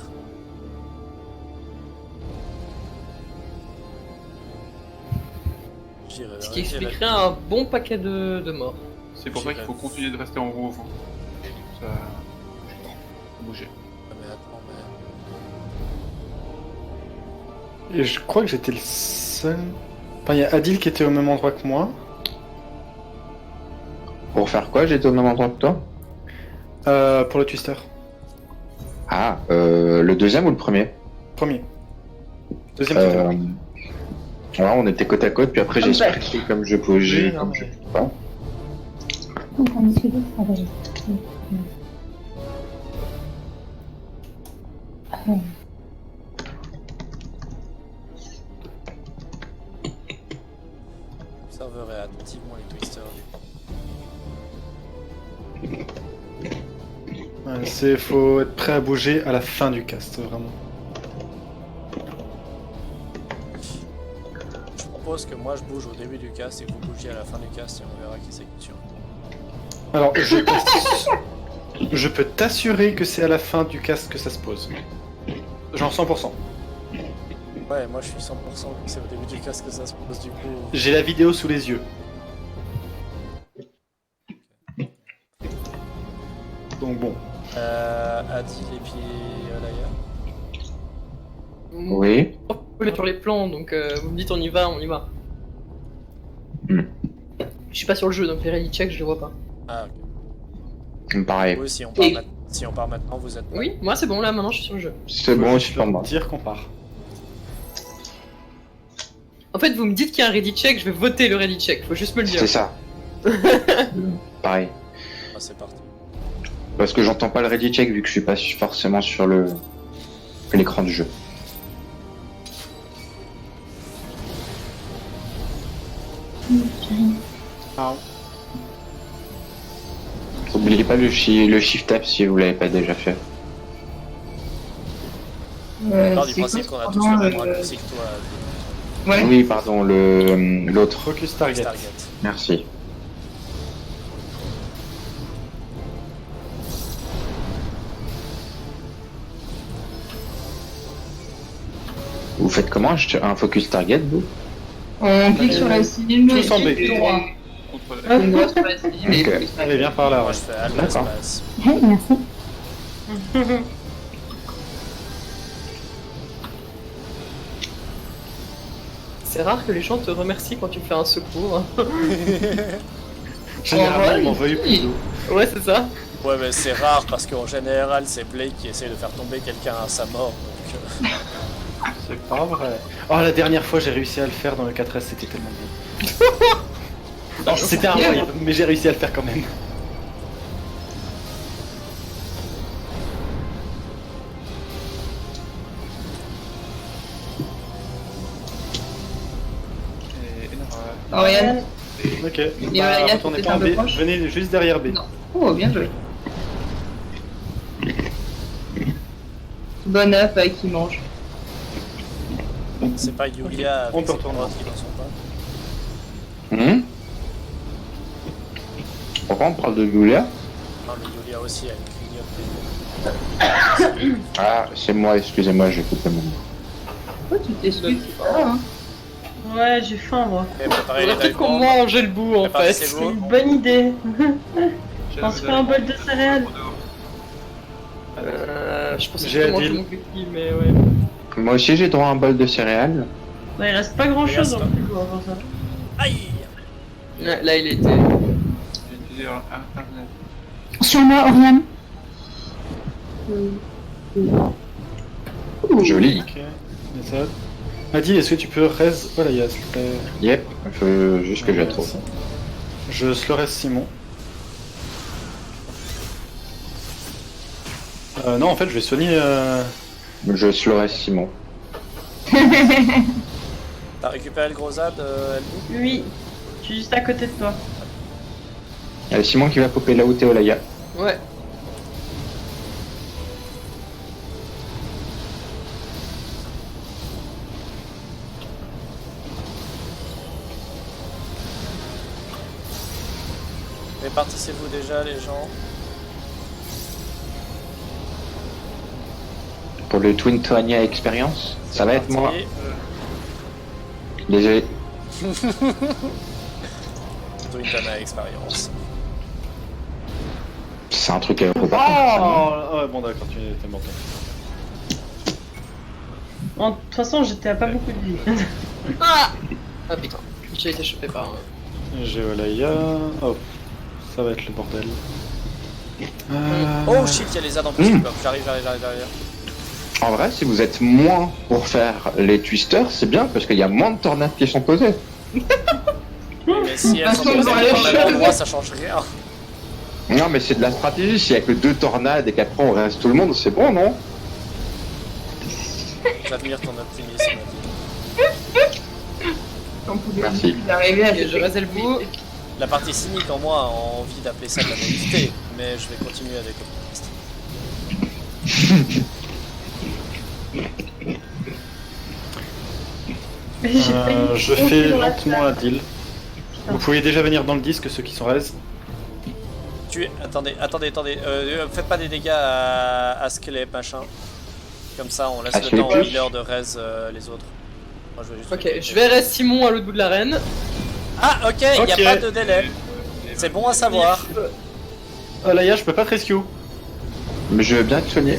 Ce qui expliquerait un bon paquet de morts. C'est pour ça qu'il faut continuer de rester en haut au fond. Ça... faut bouger. Ah, mais attends, mais... Et je crois que j'étais le seul... Enfin, il y a Adil qui était au même endroit que moi. pour faire quoi? J'étais au même endroit que toi? Pour le twister. Ah, le deuxième ou le premier? Premier. Deuxième twister. Ouais, on était côte à côte, puis après j'ai switché comme je pouvais. Oui, Comme non, je mais- peux pas. Donc on discute de travail. Observerai attentivement les twisters du camp. Ouais, faut être prêt à bouger à la fin du cast, vraiment. Je propose que moi je bouge au début du cast et que vous bougiez à la fin du cast et on verra qui c'est qui tue. Alors, je peux t'assurer que c'est à la fin du cast que ça se pose. Genre 100%. Ouais, moi je suis 100% que c'est au début du cast que ça se pose du coup. J'ai la vidéo sous les yeux. Donc bon. Adil et puis Laïa. Oui. On est sur les plans, donc vous me dites on y va, on y va. Hmm. Je suis pas sur le jeu, donc les ready check, je les vois pas. Ah ok. Pareil. Oui, si on part, si on part maintenant, vous êtes. Oui, moi c'est bon, là maintenant je suis sur le jeu. C'est bon aussi pour moi. Dire qu'on part. En fait, vous me dites qu'il y a un ready check, je vais voter le ready check, faut juste me le dire. C'est ça. Pareil. Ah, c'est parti. Parce que j'entends pas le ready check vu que je suis pas forcément sur l'écran du jeu. Ah. N'oubliez pas le shift tab si vous l'avez pas déjà fait. Part du principe qu'on a tous le même raccourci que toi. Ouais. Oui, pardon, l'autre. Focus target. Target. Merci. Vous faites comment un focus target, vous? On clique sur la cible. Tous en B. et droit. Contre On doit sur la cible et Ok. plus target. Allez, viens par là. Moi, Ouais. je fais Alt D'accord. espace. Hey, merci. C'est rare que les gens te remercient quand tu fais un secours. Généralement, ils m'envoient plus d'eau. Ouais, c'est ça. Ouais, mais c'est rare parce qu'en général, c'est Blake qui essaie de faire tomber quelqu'un à sa mort. Donc, C'est pas vrai. Oh, la dernière fois, j'ai réussi à le faire dans le 4S, c'était tellement bien. Non, c'était un rêve, mais j'ai réussi à le faire quand même. Oriane. Ok. Et Bah, Olaya, retournez tu pas en fais un peu B, proche venez juste derrière B. Non. Oh, bien joué. Bon up qui mange. c'est pas Yulia On avec peut ses retourner. potes qui n'en sont pas. Pourquoi on parle de Julia? Non, mais Yulia aussi, elle clignote. Ah, c'est moi, excusez-moi, j'ai coupé mon. Pourquoi tu t'excuses? C'est pas grave, hein. Ouais, j'ai faim moi. Et préparez Faudrait les peut-être qu'on dive bombs. mange le bout en fait. Répartissez-vous. C'est une bonne idée. On se fait un bol de céréales. Je pensais J'ai que je Adil. mangeais mon cookie, mais ouais. Moi aussi, j'ai droit à un bol de céréales. Ouais, il reste pas grand chose Regarde dans le frigo avant ça. Aïe! Ouais, là il était. J'ai utilisé Internet. Sur moi, Oriane. Joli. Ok. Méthode. Adil, est-ce que tu peux res Olaya, s'il te plaît? Yep, faut juste que je la trouve. Je slow res Simon. Non, en fait, je vais soigner. Je slowais Simon. T'as récupéré le gros ad, Elbou? Oui, je suis juste à côté de toi. Simon qui va popper là où t'es, Olaya. Ouais. Répartissez-vous déjà, les gens. Pour le Twin Toania Experience, ça va être moi. Désolé. Twintana expérience. C'est un truc à Oh, ouais, bon, d'accord, tu es mort. Bon, de toute façon, j'étais à pas beaucoup de vie. Ah putain, j'ai été chopé par un. J'ai Olaya. Oh, ça va être le bordel. Oh shit, il y a les ads en plus. J'arrive. En vrai, si vous êtes moins pour faire les twisters, c'est bien parce qu'il y a moins de tornades qui sont posées. Mais si elles sont posées au même endroit, ça change rien. Non, mais c'est de la stratégie. S'il y a que 2 tornades et qu'après on reste tout le monde, c'est bon, non? J'admire ton optimisme. On pouvait Merci. arriver à Ok, je reste le bout. La partie cynique en moi a envie d'appeler ça de la naïveté, mais je vais continuer avec optimiste. Je fais lentement Adil. Vous pouvez déjà venir dans le disque, ceux qui sont res. Attendez. Faites pas des dégâts à Skelep, machin. Comme ça, on laisse Ah, le temps aux Skelep. healers de res les autres. Moi, je vais juste Ok, je vais rester Simon à l'autre bout de l'arène. Ah, ok, il Ok. n'y a pas de délai. C'est bon à savoir. Olaya, je peux pas te rescue. Mais je veux bien te soigner.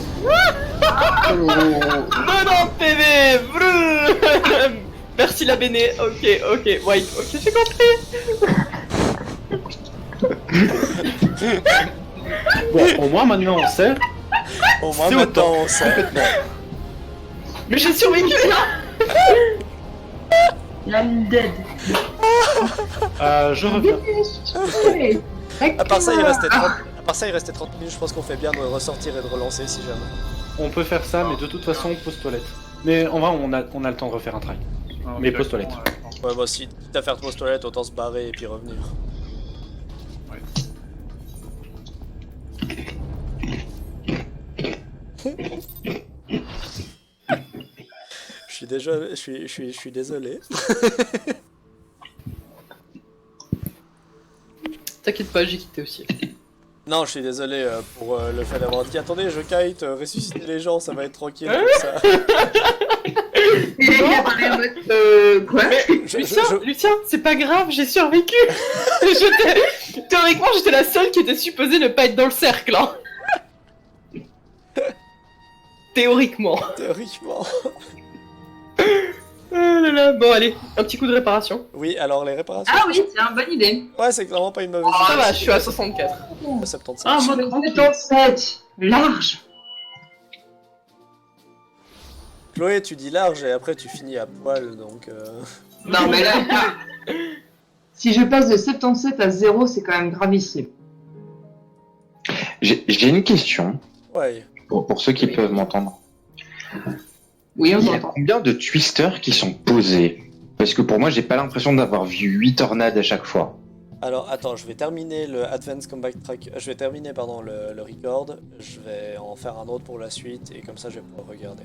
90 PV brrr. Merci la béné. Ok, white. Ok, j'ai compris. Bon, au moins maintenant on sait. Au moins C'est maintenant autant. on sait. Mais j'ai survécu. I'm dead. Je reviens. À part ça, il restait 30 minutes, je pense qu'on fait bien de ressortir et de relancer si jamais. On peut faire ça, mais de toute façon, pause toilette. Mais en vrai, on a le temps de refaire un try. Ah, Mais ok, pause toilette. Ouais, moi aussi, quitte à faire pause toilette, autant se barrer et puis revenir. Je suis déjà, je suis désolé. T'inquiète pas, j'ai quitté aussi. Non, je suis désolé pour le fait d'avoir dit attendez, je kite, ressusciter les gens, ça va être tranquille comme ça. Et il apparaît en mode, quoi? Lucien, c'est pas grave, j'ai survécu. Théoriquement, j'étais la seule qui était supposée ne pas être dans le cercle. Hein. Théoriquement. Théoriquement. Oh là là. Bon, allez, un petit coup de réparation. Oui, alors les réparations. Ah oui, c'est une bonne idée. Ouais, c'est clairement pas une mauvaise Ça idée. va, je suis à 64. 75. Ah, moi, 37. Large. Chloé, tu dis large et après tu finis à poil, donc... Non, mais là, si je passe de 77 à 0, c'est quand même gravissime. J'ai une question Ouais. pour ceux qui peuvent m'entendre. Oui, on Il y a s'entend. combien de twisters qui sont posés? Parce que pour moi, j'ai pas l'impression d'avoir vu 8 tornades à chaque fois. Alors attends, je vais terminer le Advanced Combat Track... Je vais terminer, pardon, le record. Je vais en faire un autre pour la suite et comme ça je vais pouvoir regarder.